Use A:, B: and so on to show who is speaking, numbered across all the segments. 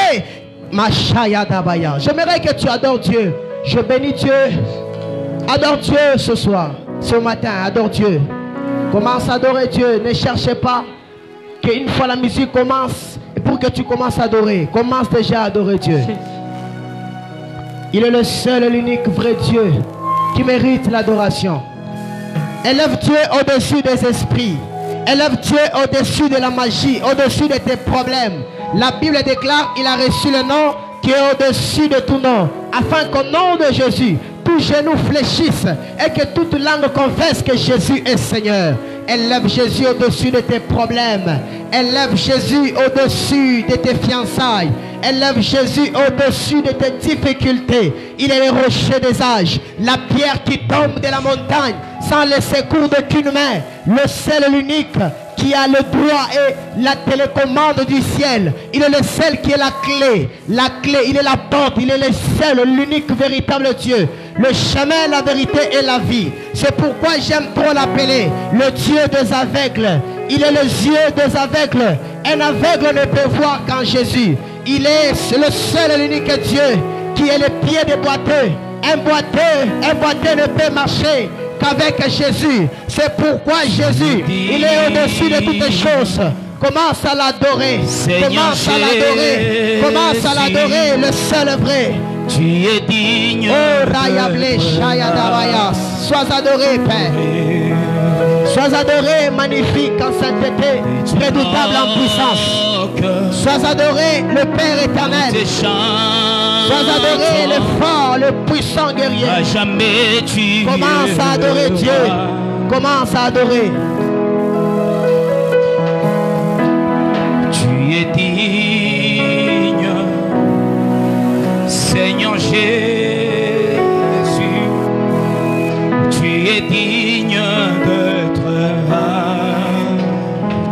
A: vérité. Machaya Dabaya. J'aimerais que tu adores Dieu. Je bénis Dieu. Adore Dieu ce soir, ce matin. Adore Dieu. Commence à adorer Dieu. Ne cherchez pas qu'une fois la musique commence, et pour que tu commences à adorer, commence déjà à adorer Dieu. Il est le seul et l'unique vrai Dieu qui mérite l'adoration. Élève Dieu au-dessus des esprits. Élève Dieu au-dessus de la magie, au-dessus de tes problèmes. La Bible déclare qu'il a reçu le nom qui est au-dessus de tout nom, afin qu'au nom de Jésus, tout genou fléchisse et que toute langue confesse que Jésus est Seigneur. Élève Jésus au-dessus de tes problèmes. Élève Jésus au-dessus de tes fiançailles. Élève Jésus au-dessus de tes difficultés. Il est le rocher des âges, la pierre qui tombe de la montagne sans le secours d'aucune main. Le seul et l'unique qui a le droit et la télécommande du ciel. Il est le seul qui est la clé. La clé, il est la porte. Il est le seul, l'unique véritable Dieu. Le chemin, la vérité et la vie. C'est pourquoi j'aime trop l'appeler le Dieu des aveugles. Il est le yeux des aveugles. Un aveugle ne peut voir qu'en Jésus. Il est le seul et l'unique Dieu qui est le pied des boiteux. Un boiteux ne peut marcher qu'avec Jésus. C'est pourquoi Jésus, il est au-dessus de toutes les choses. Commence à l'adorer. Commence à l'adorer. Commence à l'adorer, le seul vrai.
B: Tu es digne.
A: Oh, Rayablé, Shayadavaya. Sois adoré, Père. Sois adoré, magnifique en sainteté, redoutable en puissance. Sois adoré, le Père éternel. Sois adoré, le fort, le puissant guerrier. Commence à adorer Dieu. Commence à adorer.
B: Tu es digne, Seigneur Jésus. Tu es digne d'être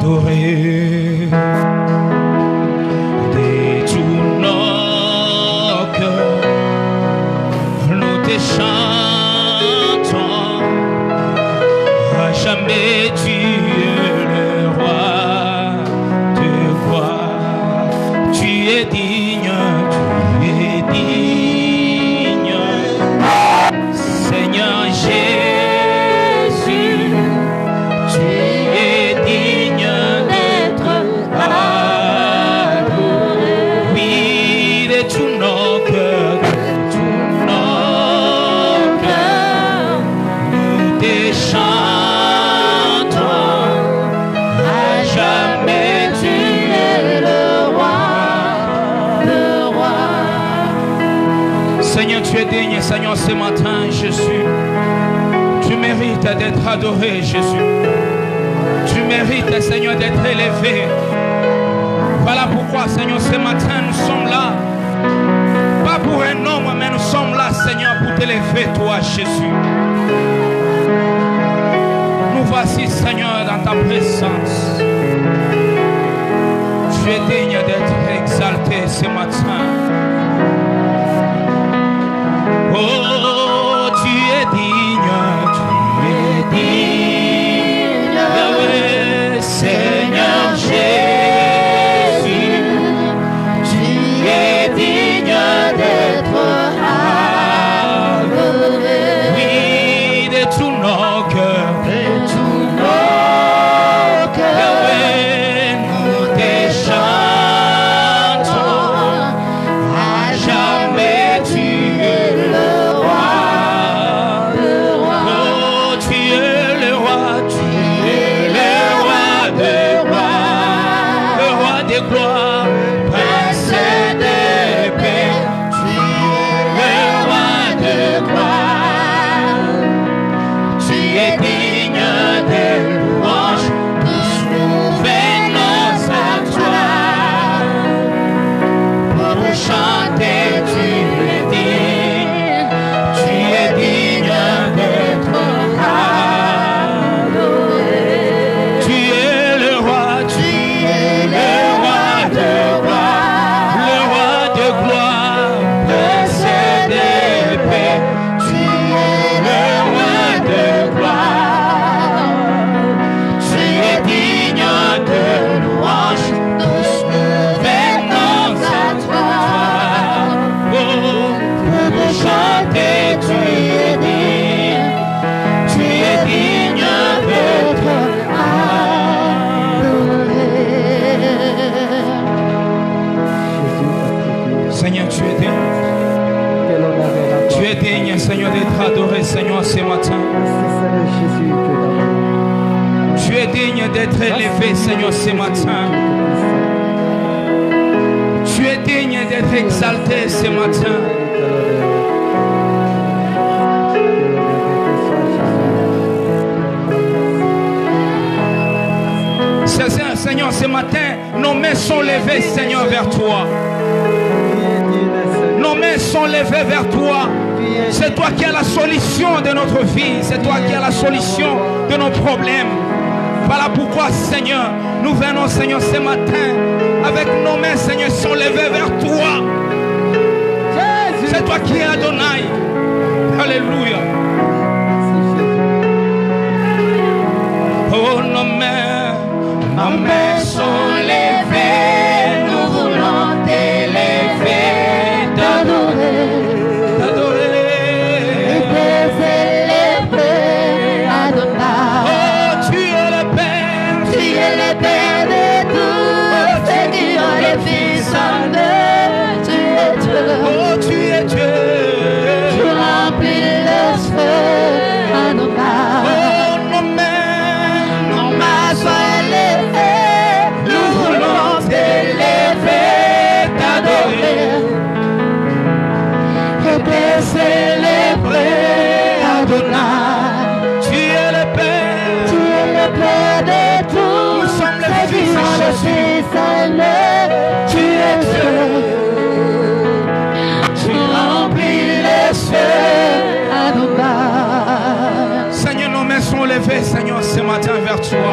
B: adoré. De tout nos cœurs, nous te chantons. À jamais tu es le roi de gloire. Tu es digne, tu es digne, Seigneur Jésus. Tu es digne d'être adoré. Oui, de tous nos cœurs, de tous nos cœurs, nous te chantons. À jamais tu es le roi. Seigneur, tu es digne, Seigneur, ce matin, Jésus. Tu mérites d'être adoré, Jésus. Tu mérites, Seigneur, d'être élevé. Voilà pourquoi, Seigneur, ce matin, nous sommes là. Pas pour un homme, mais nous sommes là, Seigneur, pour t'élever, toi, Jésus. Nous voici, Seigneur, dans ta présence. Tu es digne d'être exalté ce matin. Oh, tu es digne, tu es digne, Yahweh, Seigneur Jésus. Tu es digne d'être adoré. Oui, de tous nos cœurs, de tous nos cœurs, Yahweh, nous te chantons. Seigneur, tu es digne. Tu es digne, Seigneur, d'être adoré, Seigneur, ce matin. Tu es digne d'être élevé, Seigneur, ce matin. Tu es digne d'être exalté ce matin. Seigneur, ce matin, nos mains sont levées, Seigneur, vers toi. Nos mains sont levées vers toi. C'est toi qui as la solution de notre vie. C'est toi qui as la solution de nos problèmes. Voilà pourquoi, Seigneur, nous venons, Seigneur, ce matin, avec nos mains, Seigneur, sont levées vers toi. C'est toi qui es Adonai. Alléluia. Oh, nos mains sont levées, nous voulons t'élever, t'adorer,
C: Et t'élever, Adonai.
B: Oh, tu es le Père,
C: Tu es le Père de tous ceux qui ont les fils en eux. Tu es Dieu.
B: oh, tu es Dieu.
C: Tu remplis le feu, Adonai.
B: Oh, nos mains
C: Sois élevé, nous voulons t'élever, t'adorer. Et te célébrer, Adonai.
B: tu es le Père.
C: Tu es le Père de tous.
B: Nous sommes les
C: ceux qui
B: fils de
C: ont le
B: Jésus.
C: Fils en eux. Tu es Dieu. Tu remplis les cieux, Adonai.
B: Seigneur, nos mains sont levées, Seigneur, ce matin vers toi.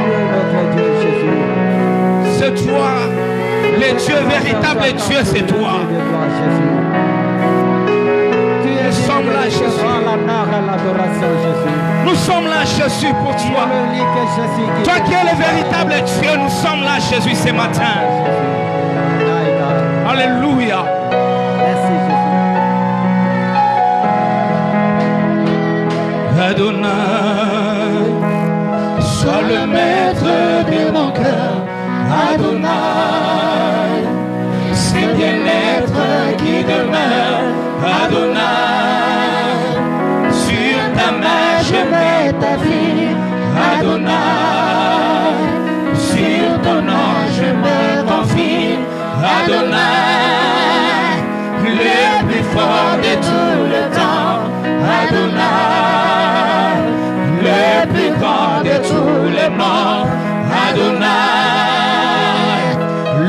B: C'est toi, le Dieu véritable Dieu, c'est toi. Nous sommes là, Jésus. Nous sommes là, Jésus, pour toi. Toi qui es le véritable Dieu, nous sommes là, Jésus, ce matin. Alléluia. Adonai, sois le maître de mon cœur. Adonai, c'est bien-être qui demeure. Adonai, sur ta main je mets ta vie. Adonai, sur ton nom je me confie. Adonai, le plus fort de tout le temps. Adonai, le plus grand de tout le monde. Adonai,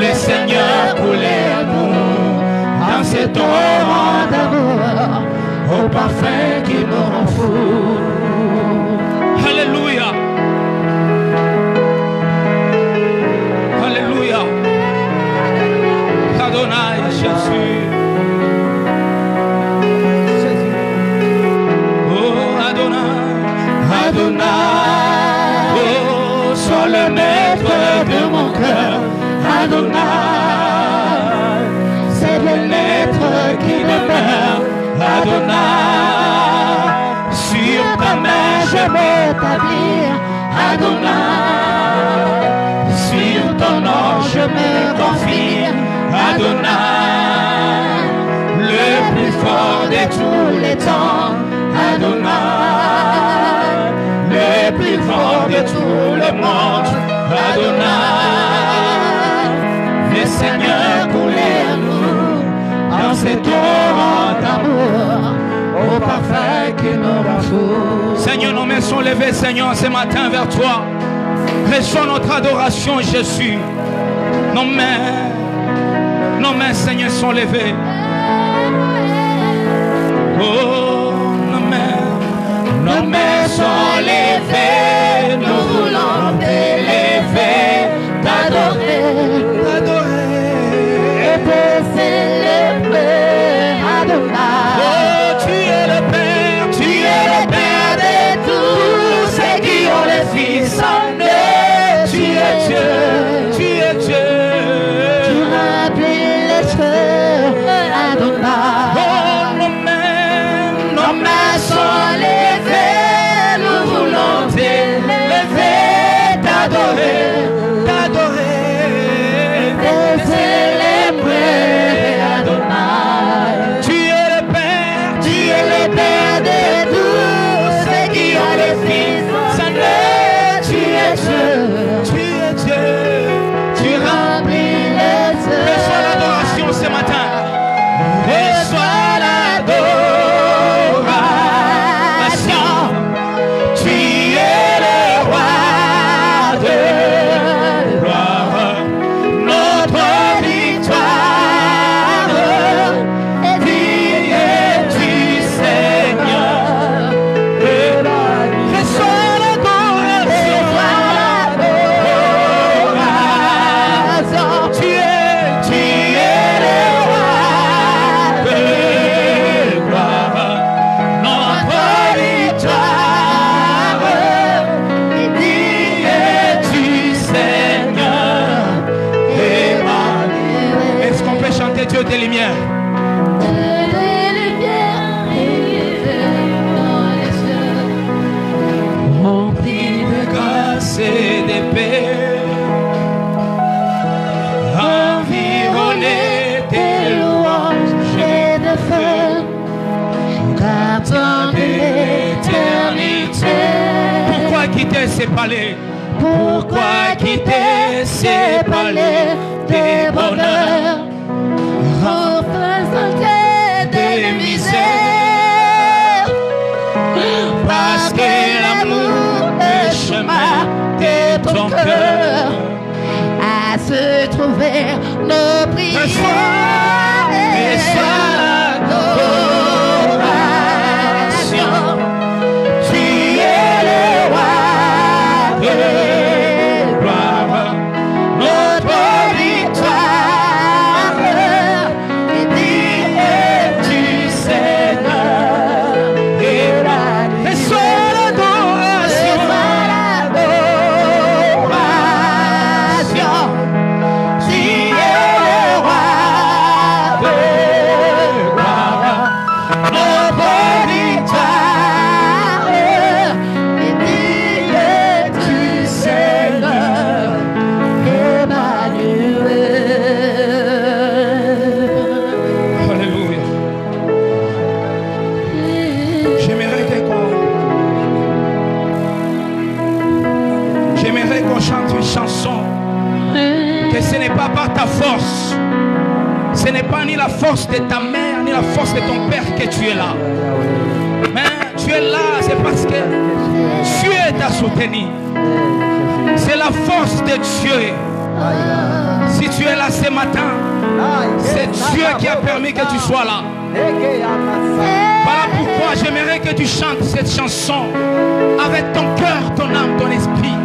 B: le Seigneur pour l'amour, dans ce torrent d'amour, au parfum qui nous rend fous. Alléluia. Alléluia. Adonai, Jésus. Oh, Adonai. Adonai. Oh, sois le maître de mon cœur. Adonai, c'est le maître qui demeure. Adonai, sur ta main je m'établis. Adonai, sur ton nom je me confie. Adonai, le plus fort de tous les temps. Adonai, le plus fort de tout le monde. Adonai, le Seigneur coulait nous dans ces torrents d'amour, au parfum qui nous rend fous. Seigneur, nos mains sont levées, Seigneur, ce matin vers toi. Reçois notre adoration, Jésus. Nos mains, Seigneur, sont levées. Oh, nos mains sont levées, nous voulons t'élever, t'adorer,
C: Et te célébrer, Adonai.
B: Oh, tu es le Père, tu es le Père de tous ceux qui ont le Fils en eux. Tu es Dieu, tu es Dieu.
C: Tu remplis les cieux, Adonai.
B: Oh, nos mains sont levées, est Dieu des lumières. Rempli de grâce et de paix, environné des louanges et de feu, gardant de l'éternité. Pourquoi quitter ces palais? Pourquoi quitter ces palais des bonheurs, représentés des misères? Parce que l'amour est chemin de ton cœur, à se trouver nos prières et sa adoration. Tu es le roi de gloire, notre victoire, et tu Seigneur, et sois l'adoration. Tu es le roi de gloire, notre victoire, et tu Seigneur, Emmanuel. Alléluia. J'aimerais qu'on chante une chanson, que ce n'est pas par ta force, ce n'est pas ni la force de ta mère ni la force de ton père que tu es là, mais tu es là, c'est parce que Dieu t'a soutenu. C'est la force de Dieu. Si tu es là ce matin, c'est Dieu qui a permis que tu sois là. Voilà pourquoi j'aimerais que tu chantes cette chanson avec ton cœur, ton âme, ton esprit.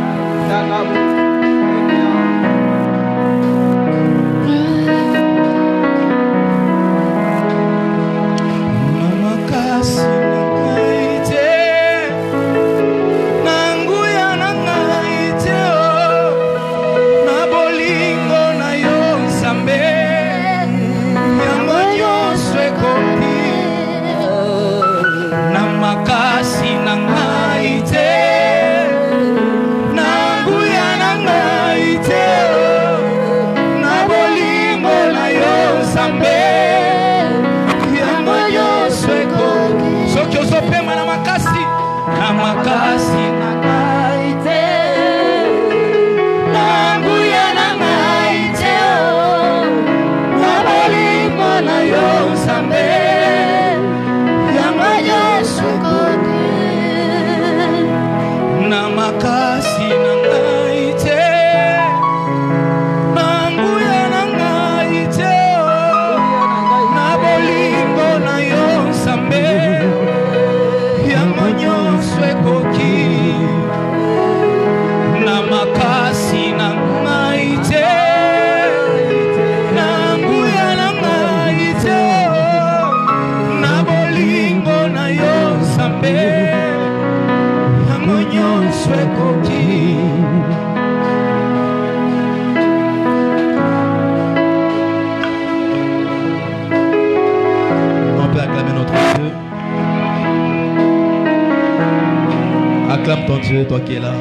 D: Acclame ton Dieu, toi qui es là.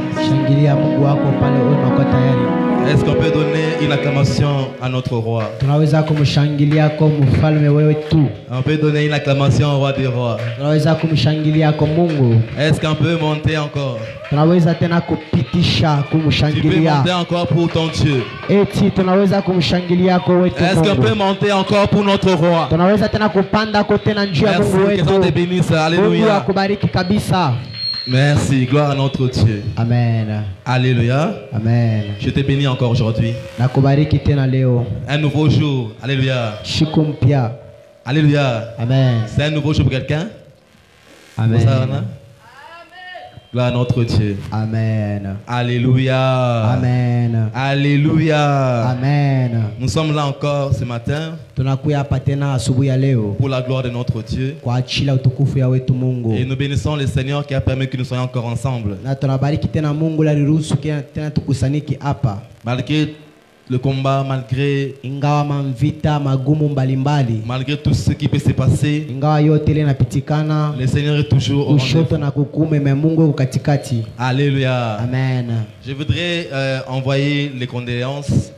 D: Est-ce qu'on peut donner une acclamation à notre roi? On peut donner une acclamation au roi des rois. Est-ce qu'on peut monter encore? Tu peux monter encore pour ton Dieu. Est-ce qu'on peut monter encore pour notre roi? Merci, que Dieu te bénisse. Alléluia. Merci, gloire à notre Dieu.
A: Amen.
D: Alléluia.
A: Amen.
D: Je te bénis encore aujourd'hui. Un nouveau jour. Alléluia. Alléluia.
A: Amen.
D: C'est un nouveau jour pour quelqu'un?
A: Amen.
D: Gloire à notre Dieu.
A: Amen.
D: Alléluia.
A: Amen.
D: Alléluia.
A: Amen.
D: Nous sommes là encore ce matin pour la gloire de notre Dieu. Et nous bénissons le Seigneur qui a permis que nous soyons encore ensemble. Malgré le combat, malgré tout ce qui peut se passer, le Seigneur est toujours au rendez-vous. Alléluia.
A: Amen.
D: Je voudrais envoyer les condoléances.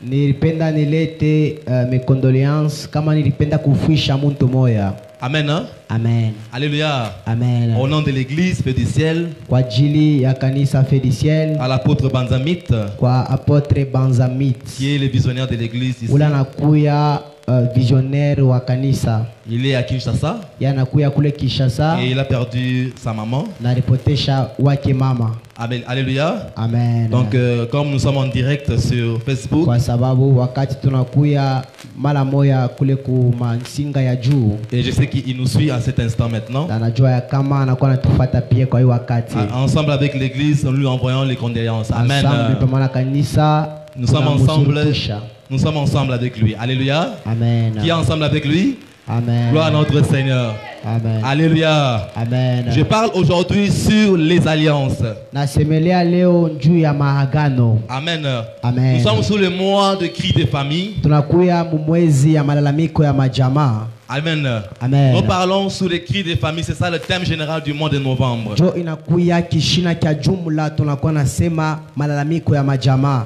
A: Nilipenda nilete mes condoléances kama nilipenda kufuisha mtu moya.
D: Amen. Hein?
A: Amen.
D: Alléluia.
A: Amen.
D: Au nom de l'église Feu du Ciel.
A: Kwa ajili ya kanisa Feu du Ciel.
D: À l'apôtre Banzamite.
A: Kwa apôtre Banzamite.
D: Qui est le visionnaire de l'église ici.
A: Ula nakuya visionnaire wa kanisa.
D: Il est à Kinshasa.
A: Yanakuya kule Kinshasa.
D: Et il a perdu sa maman.
A: Na ripotesha wake mama.
D: Amen. Alléluia.
A: Amen.
D: Donc comme nous sommes en direct sur Facebook.
A: Kwa sababu wakati tunakuya mara moya kule ku mansinga ya juu.
D: Et je sais qu'il nous suit à cet instant maintenant.
A: Anajua ya kama anakuwa anatufuata pia kwa hiyo wakati.
D: Ensemble avec l'église, nous lui envoyons les condoléances. Amen.
A: Ensemble pamoja na kanisa.
D: Nous sommes ensemble. Nous sommes ensemble avec lui. Alléluia.
A: Amen.
D: Qui est ensemble avec lui?
A: Amen.
D: Gloire à notre Seigneur.
A: Amen.
D: Alléluia.
A: Amen.
D: Je parle aujourd'hui sur les alliances.
A: Nasemelea leo juu ya maagano.
D: Amen.
A: Amen.
D: Nous sommes sous le mois de cris des familles.
A: Tunakuya mwezi ya malalamiko ya majamaa.
D: Amen.
A: Amen.
D: Nous parlons sous les cris des familles, c'est ça le thème général du mois de novembre.
A: Jo inakuya kishina kia jumla tunakuwa nasema malalamiko ya majamaa.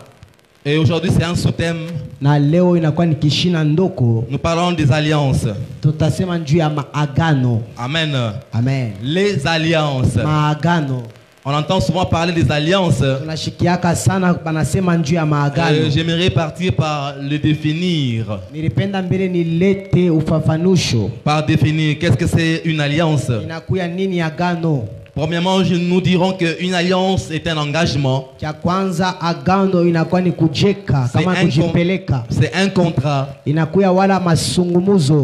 D: Et aujourd'hui c'est un sous-thème.
A: Na leo inakuwa ni kishina ndoko.
D: Nous parlons des alliances.
A: Tutasema juu ya maagano.
D: Amen.
A: Amen.
D: Les alliances.
A: Maagano.
D: On entend souvent parler des alliances.
A: Tunashikiaka sana banasema juu ya maagano.
D: J'aimerais partir par le définir.
A: Nilipenda mbele nilete ufafanusho.
D: Par définir, qu'est-ce que c'est une alliance?
A: Inakuya nini agano?
D: Premièrement, nous dirons qu'une alliance est un engagement.
A: C'est
D: un contrat.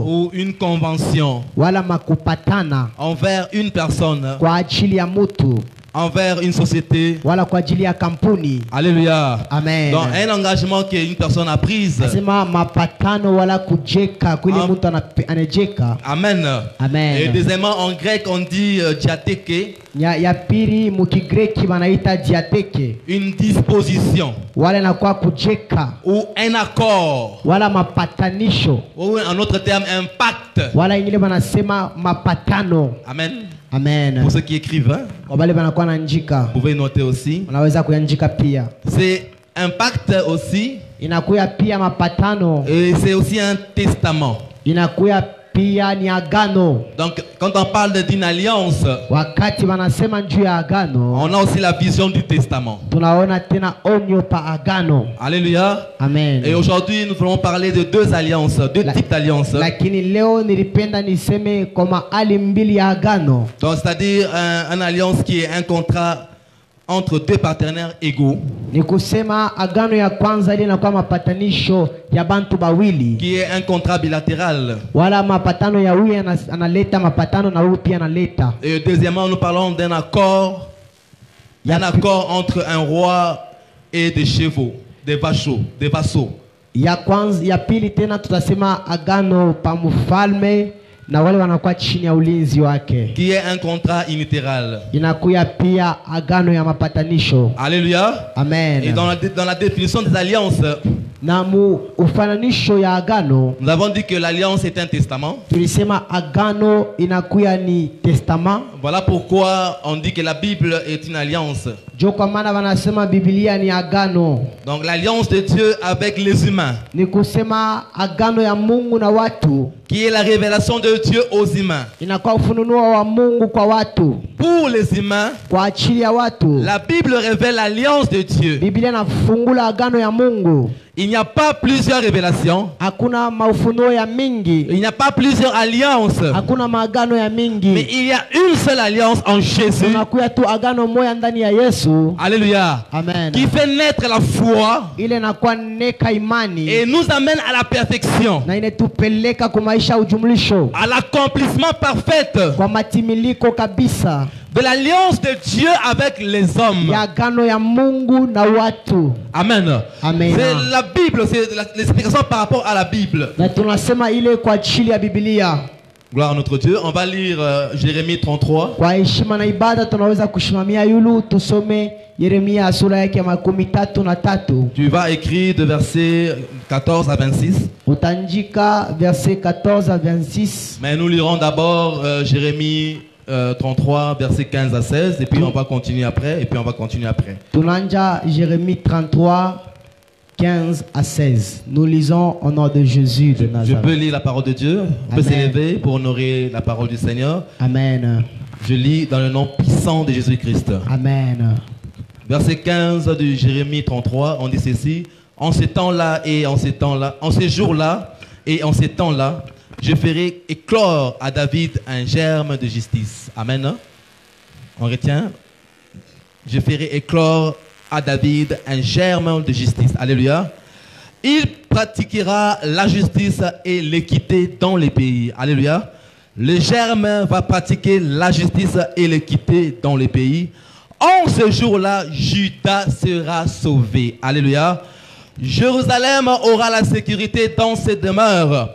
D: Ou une convention. Envers une personne. Envers une société. Alléluia.
A: Amen.
D: Donc un engagement qu'une personne a prise. Amen.
A: Amen.
D: Et deuxièmement, en grec on dit diatheke. Une disposition. Ou un accord. Ou en autre terme un pacte. Amen.
A: Amen.
D: Pour ceux qui écrivent, vous pouvez noter aussi. C'est un pacte aussi. Et c'est aussi un testament. Donc quand on parle d'une alliance, on a aussi la vision du testament. Alléluia.
A: Amen.
D: Et aujourd'hui nous allons parler de deux alliances, deux types d'alliances. Donc c'est-à-dire une alliance qui est un contrat entre deux partenaires égaux. Qui est un contrat bilatéral. Et deuxièmement, nous parlons d'un accord. Un accord entre un roi et des chevaux, des vassaux. Qui est un contrat unilatéral. Alléluia.
A: Amen.
D: Et dans la définition des alliances, nous avons dit que l'alliance est un testament. Voilà pourquoi on dit que la Bible est une alliance. Donc l'alliance de Dieu avec les humains, qui est la révélation de Dieu aux humains. Pour les humains, la Bible révèle l'alliance de Dieu. Il n'y a pas plusieurs révélations. Il n'y a pas plusieurs alliances. Mais il y a une seule alliance en Jésus. Alléluia.
A: Amen.
D: Qui fait naître la foi et nous amène à la perfection, à l'accomplissement parfait de l'alliance de Dieu avec les hommes. Amen.
A: Amen.
D: C'est la Bible, c'est l'explication par rapport à la Bible. Gloire à notre Dieu. On va lire Jérémie 33.
A: Kwa heshima na ibada tunaweza kushimamia yulu tusome Yeremia sura yake ya 33.
D: Tu vas écrire de versets 14 à 26.
A: Utaandika verset 14 à 26.
D: Mais nous lirons d'abord Jérémie 33 versets 15 à 16 et puis on va continuer après
A: Tunanja Jérémie 33 15 à 16. Nous lisons au nom de Jésus de Nazareth.
D: Je peux lire la parole de Dieu. On peut s'élever pour honorer la parole du Seigneur.
A: Amen.
D: Je lis dans le nom puissant de Jésus-Christ.
A: Amen.
D: Verset 15 de Jérémie 33, on dit ceci. En ces temps-là et en ces temps-là, en ces jours-là et en ces temps-là, je ferai éclore à David un germe de justice. Amen. On retient. Je ferai éclore à David un germe de justice. Alléluia. Il pratiquera la justice et l'équité dans les pays. Alléluia. Le germe va pratiquer la justice et l'équité dans les pays. En ce jour-là, Juda sera sauvé. Alléluia. Jérusalem aura la sécurité dans ses demeures.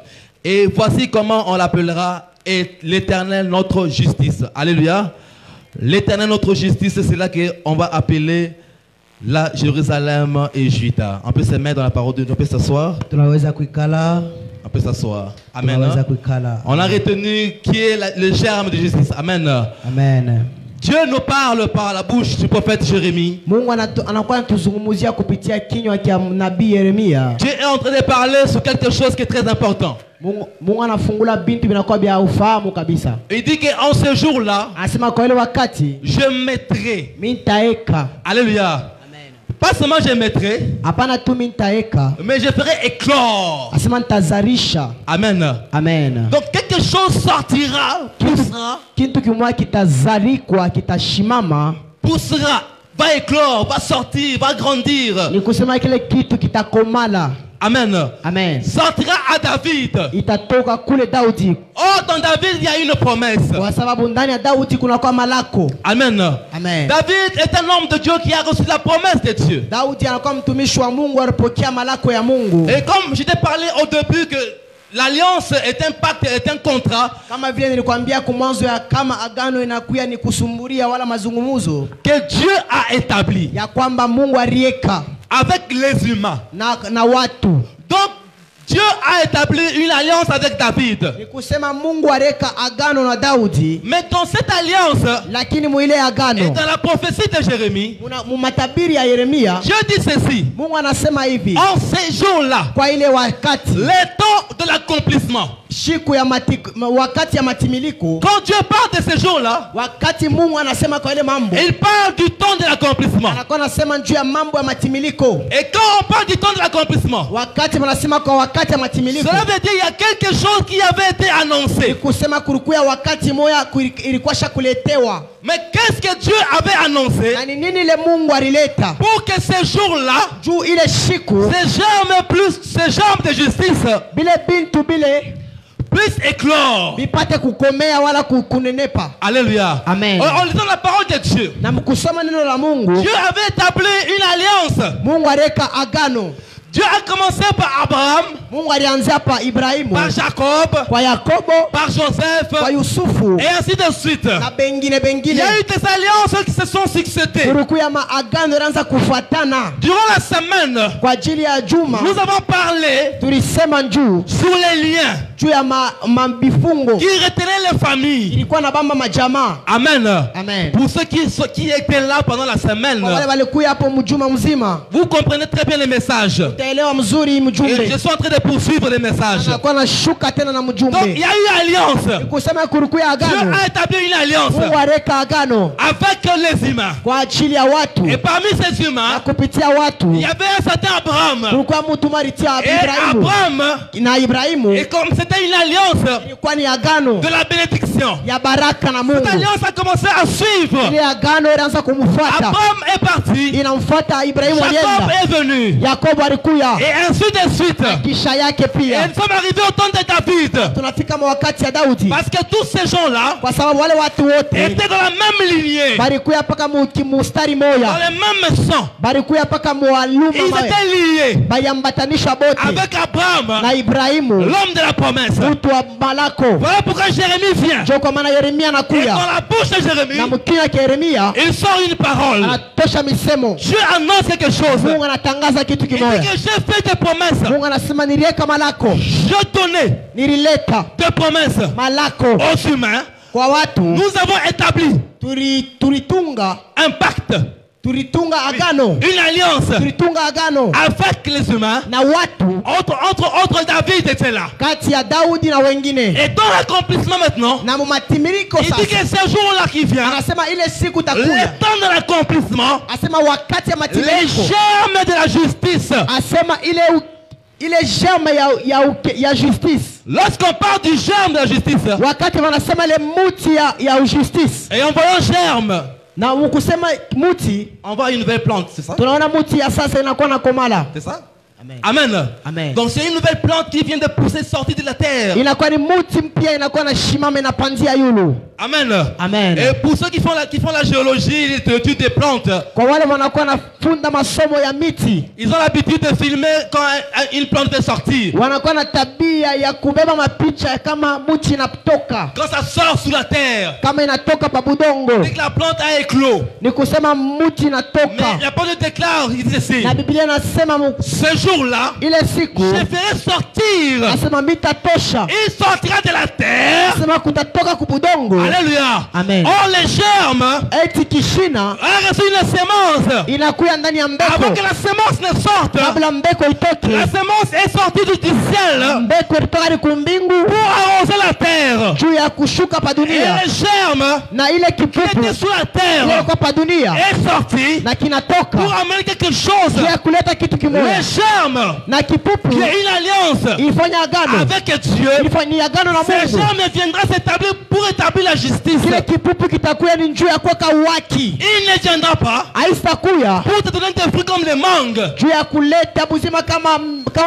D: Et voici comment on l'appellera l'Éternel notre justice. Alléluia. L'Éternel notre justice, c'est là qu'on va appeler la Jérusalem et Juda. On peut se mettre dans la parole de Dieu. On peut s'asseoir. On peut s'asseoir. Amen. On a retenu qui est le germe de justice. Amen.
A: Amen.
D: Dieu nous parle par la bouche du prophète Jérémie. Dieu est en train de parler sur quelque chose qui est très important. Il dit qu'en ce jour-là, je mettrai. Alléluia. Pas seulement je mettrai, mais je ferai éclore. Amen.
A: Amen.
D: Donc quelque chose sortira, poussera, va éclore, va sortir, va grandir. Amen.
A: Amen.
D: Sortira à David. Oh, dans David, il y a une promesse. Amen.
A: Amen.
D: David est un homme de Dieu qui a reçu la promesse de Dieu. Et comme je t'ai parlé au début que l'alliance est un pacte, est un contrat que Dieu a établi avec les humains. Donc Dieu a établi une alliance avec David. Mais dans cette alliance, et dans la prophétie de Jérémie, Dieu dit ceci. En ces jours-là, les temps de l'accomplissement. Quand Dieu parle de ces jours-là, il parle du temps de l'accomplissement. Et quand on parle du temps de l'accomplissement, cela veut dire qu'il y a quelque chose qui avait été annoncé. Mais qu'est-ce que Dieu avait annoncé pour que ces jours-là, ces germes de justice puissent éclore. Alléluia.
A: Amen.
D: En lisant la parole de Dieu, Dieu avait établi une alliance. Dieu a commencé par Abraham, par Jacob, par Joseph, et ainsi de suite. Il y a eu des alliances qui se sont succédées. Durant la semaine, nous avons parlé sur les liens qui retenaient les familles. Amen.
A: Amen.
D: Pour ceux qui étaient là pendant la semaine, vous comprenez très bien les messages. Et je suis en train de poursuivre les messages. Donc il y a eu alliance. Dieu a établi une alliance avec les humains. Et parmi ces humains, il y avait un certain Abraham. Et Abraham, et comme c'était une alliance de la bénédiction, cette alliance a commencé à suivre. Abraham est parti. Jacob est venu. Et ainsi de suite. Et nous sommes arrivés au temps de David. Parce que tous ces gens-là étaient dans la même lignée, dans le même sang. Ils étaient liés avec Abraham, l'homme de la promesse.
B: promesse.
A: mtu wa malako.
B: Voilà pourquoi Jérémie vient.
A: Ndio kwa maana Yeremia
B: Et dans
A: anakuya
B: la bouche de Jérémie,
A: na mkinywa cha Yeremia
B: il sort une parole.
A: anatosha misemo.
B: Dieu annonce quelque chose.
A: Mungu anatangaza kitu
B: Il dit
A: kimoja.
B: que j'ai fait des promesses.
A: Mungu anasema niliweka malako,
B: Je donnais
A: nilileta
B: des promesses
A: malako
B: aux humains.
A: kwa watu.
B: Nous avons établi
A: Tulitunga
B: un pacte,
A: agano,
B: une alliance
A: tulitunga agano
B: avec les humains.
A: na watu
B: Entre David était là.
A: kati ya Daudi na wengine.
B: Et dans l'accomplissement maintenant,
A: Na mumatimiriko
B: il dit que
A: sasa
B: ce jour-là qui vient,
A: anasema ile siku
B: le
A: takuya,
B: temps de l'accomplissement,
A: asema wakati ya
B: les
A: matimiriko,
B: germes de la justice.
A: asema ile germe ya justice.
B: Lorsqu'on parle du germe de la justice,
A: Wakati wanasema ile muti ya justice,
B: et en voyant germe,
A: na ukusema muti,
D: On voit une nouvelle plante, c'est ça?
A: tunaona muti ya sasa inakuwa na komala.
D: C'est ça?
A: Amen.
B: amen.
A: Amen.
D: Donc c'est une nouvelle plante qui vient de pousser, sortie de la terre.
A: Inakuwa ni muti mpya, inakuwa na shimame na pandia yulu.
B: Amen.
A: Amen.
B: Et pour ceux qui font la géologie, l'étude des plantes,
A: Kwa wale wanakuwa nafunda masomo ya miti,
B: ils ont l'habitude de filmer quand une plante va sortir.
A: wanakuwa na tabia ya kubeba mapicha kama muti inatoka,
B: Quand ça sort sous la terre,
A: kama inatoka pa budongo,
B: dès que la plante a éclos.
A: ni kusema muti
B: Mais
A: inatoka.
B: la plante déclare, il dit ceci,
A: Na Biblia nasema
B: ce jour-là,
A: ile siku
B: je ferai sortir.
A: asema mitatosha,
B: Il sortira de la terre.
A: asema kutatoka kubudongo.
B: Alléluia.
A: Amen.
B: Or les germes
A: Eti kishina
B: a reçu une sémence.
A: inakuya ndani ya
B: Avant
A: mbeko,
B: que la sémence ne sorte,
A: kabla mbeko
B: la
A: itoke.
B: sémence est sortie du ciel
A: Mbeko ilitoka ni kumbingu
B: pour arroser la terre.
A: juu ya kushuka pa
B: Et
A: dunia,
B: les germes
A: na ile
B: qui
A: kipupu
B: étaient sous la
A: ile
B: terre
A: ilikuwa pa dunia
B: est sorti
A: na
B: pour
A: kinatoka
B: amener quelque chose.
A: juu ya kuleta kitu kimoja.
B: Les germes
A: Na kipupu
B: qui est une alliance
A: ilifanya agano,
B: avec Dieu.
A: ilifanya agano na
B: Ces
A: Mungu.
B: germes viendront s'établir pour établir la justice.
A: Kile kipupu kitakuya ni njuu ya kuweka uwaki,
B: Il ne viendra pas
A: haitakuya
B: pour te donner des fruits comme les mangues.
A: juu ya kuleta buzima kama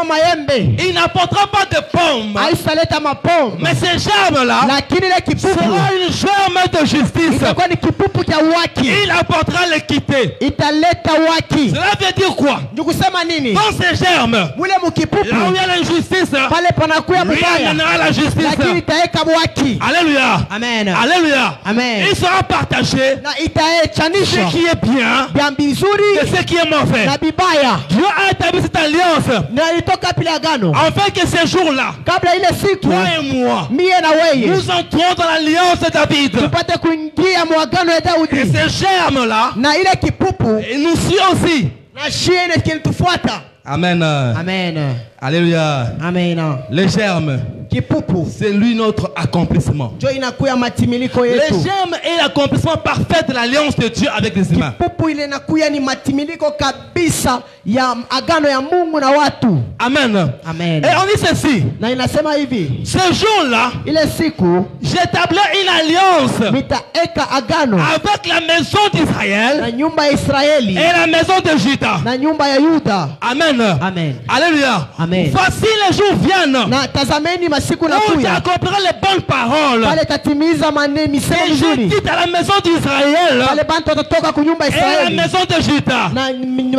A: maembe,
B: Il n'apportera pas de pommes.
A: haitaleta mapombe,
B: Mais ces germes-là
A: lakini ile kipupu
B: sera une germe de justice.
A: itakuwa ni kipupu cha uwaki,
B: Il apportera l'équité.
A: italeta uwaki.
B: Cela veut dire quoi?
A: Ni kusema nini?
B: Dans ces germes,
A: Mule mukipupu
B: là où il y a l'injustice,
A: pale panakuya
B: lui
A: mubaya,
B: amènera la
A: lakini
B: justice.
A: itaeka uwaki.
B: Alléluia.
A: Amen.
B: Alléluia.
A: Amen.
B: Il sera partagé
A: Na
B: ce
A: itaechanisha
B: qui est bien
A: vya bizuri
B: et ce qui est mauvais.
A: na bibaya,
B: Dieu a établi cette alliance
A: na ilitoka pile agano
B: afin que ces jours-là,
A: kabla ile siku
B: toi et moi,
A: mie na weye
B: nous entrons dans l'alliance de David.
A: tupate kuingia mwagano ya
B: Et
A: Daudi,
B: ces germes-là,
A: na ile kipupu
B: et nous suivons aussi.
A: na shie kinitufuata.
D: Amen.
A: Amen.
D: Alléluia.
A: Amen.
D: Les germes,
A: Kipupu
D: c'est lui notre accomplissement.
A: ndio inakuya matimiliko
D: Les
A: yetu.
D: germes est l'accomplissement parfait de l'alliance de Dieu avec les humains.
A: Kipupu ile inakuya ni matimiliko kabisa ya agano ya Mungu na watu.
B: Amen.
A: Amen.
B: Et on dit ceci.
A: Na inasema hivi,
B: Ce jour-là,
A: ile siku
B: j'établis une alliance
A: nitaeka agano
B: avec la maison d'Israël
A: na nyumba ya Israeli
B: et la maison de Juda.
A: na nyumba ya Yuda.
B: Amen.
A: Amen.
B: Alléluia.
A: Amen.
B: Voici les jours viennent
A: Na tazameni masiku
B: où
A: nakuya
B: j'accomplirai les bonnes paroles
A: pale tatimiza misemo
B: et je
A: mizuri
B: dis à la maison d'Israël
A: pale bantu watatoka kunyumba ya
B: et à la
A: Israeli
B: maison de Juda.
A: na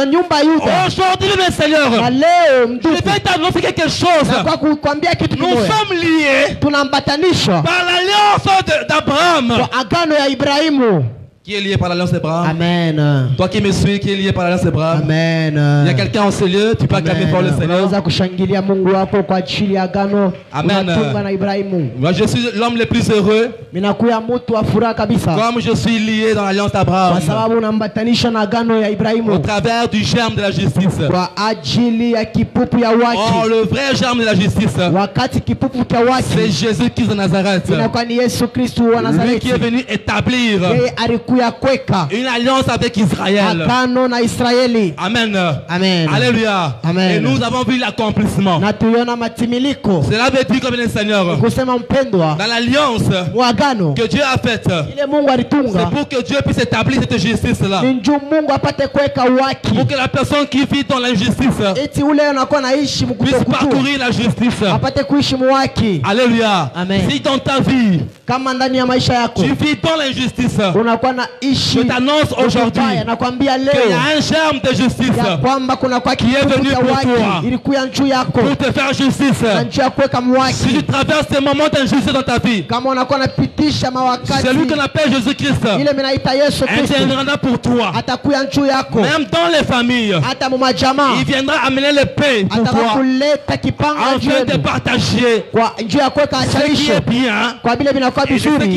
A: nyumba ya Yuda.
B: Aujourd'hui, mes seigneurs,
A: Na leo
B: je
A: ndugu,
B: vais t'annoncer quelque chose.
A: na kwa kukwambia kitu
B: Nous
A: kimoja,
B: sommes liés
A: tunaambatanishwa
B: par l'alliance d'Abraham.
A: kwa agano ya Ibrahimu.
D: Qui est lié par l'alliance d'Abraham?
A: Amen.
D: Toi qui me suis, qui est lié par l'alliance d'Abraham?
A: Amen.
D: Il y a quelqu'un en ce lieu, tu peux acclamer pour le Seigneur.
A: Unaweza kushangilia Mungu wako kwa ajili ya agano
D: Amen.
A: unatunga na Ibrahimu.
D: Moi je suis l'homme le plus heureux,
A: Minakuya mtu wa furaha kabisa
D: comme je suis lié dans l'alliance
A: kwa
D: d'Abraham,
A: sababu unambatanisha na agano ya
D: au
A: Ibrahimu
D: travers du germe de la justice.
A: kwa ajili ya kipupu ya
D: Or,
A: waki.
D: le vrai germe de la justice,
A: Wakati kipupu cha
D: c'est
A: waki
D: Jésus-Christ de Nazareth.
A: inakuwa ni Yesu Kristu wa
D: Lui
A: Nazareti.
D: qui est venu établir
A: Yeye alikuya kweka
D: une alliance avec Israël.
A: agano na Israeli.
D: Amen.
A: Amen.
D: Alléluia.
A: Amen.
D: Et nous avons vu l'accomplissement.
A: Na tuiona matimiliko
D: Cela veut dire, comme le Seigneur,
A: kusema mpendwa
D: dans l'alliance
A: mwagano
D: que Dieu a faite,
A: ile Mungu
D: c'est
A: alitunga
D: pour que Dieu puisse établir cette justice-là.
A: ni njuu Mungu apate kuweka waki
D: Pour que la personne qui vit dans l'injustice
A: eti ule anakuwa naishi
D: puisse
A: mkutokujua
D: parcourir la justice.
A: apate kuishi mwaki.
D: Alléluia.
A: Amen.
D: Si dans ta vie,
A: kama ndani ya maisha yako
D: tu vis dans l'injustice,
A: unakuwa na ishi
D: je t'annonce aujourd'hui
A: nakwambia
D: qu'il
A: leo
D: y a un germe de justice
A: ya kwamba kuna kwa
D: qui est venu
A: kitu
D: pour
A: cha
D: toi.
A: waki ilikuwa juu yako
D: pour te faire justice.
A: na juu ya kuweka
D: Si
A: mwaki.
D: tu traverses des moments d'injustice dans ta vie,
A: Kama unakuwa unapitisha mawakati
D: celui qu'on appelle Jésus-Christ
A: ile minaita Yesu Kristo
D: interviendra pour toi.
A: atakuya juu yako,
D: Même dans les familles,
A: hata mumajamaa
D: il viendra amener le paix pour toi,
A: atakuleta kipanga
D: afin de
A: juu
D: partager
A: kwa juu ya kuweka
D: ce qui
A: acharisho
D: est bien
A: kwa vile vinakuwa
D: et ce
A: vizuri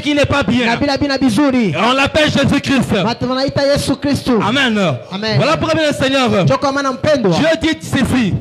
D: qui n'est pas
A: na
D: bien.
A: bila bina vizuri.
D: On l'appelle Jésus-Christ.
A: Watu wanaita Yesu Kristo.
D: Amen.
A: Amen.
D: Voilà pourquoi, bien le Seigneur,
A: Ndio kwa maana mpendwa,
D: Dieu dit ceci.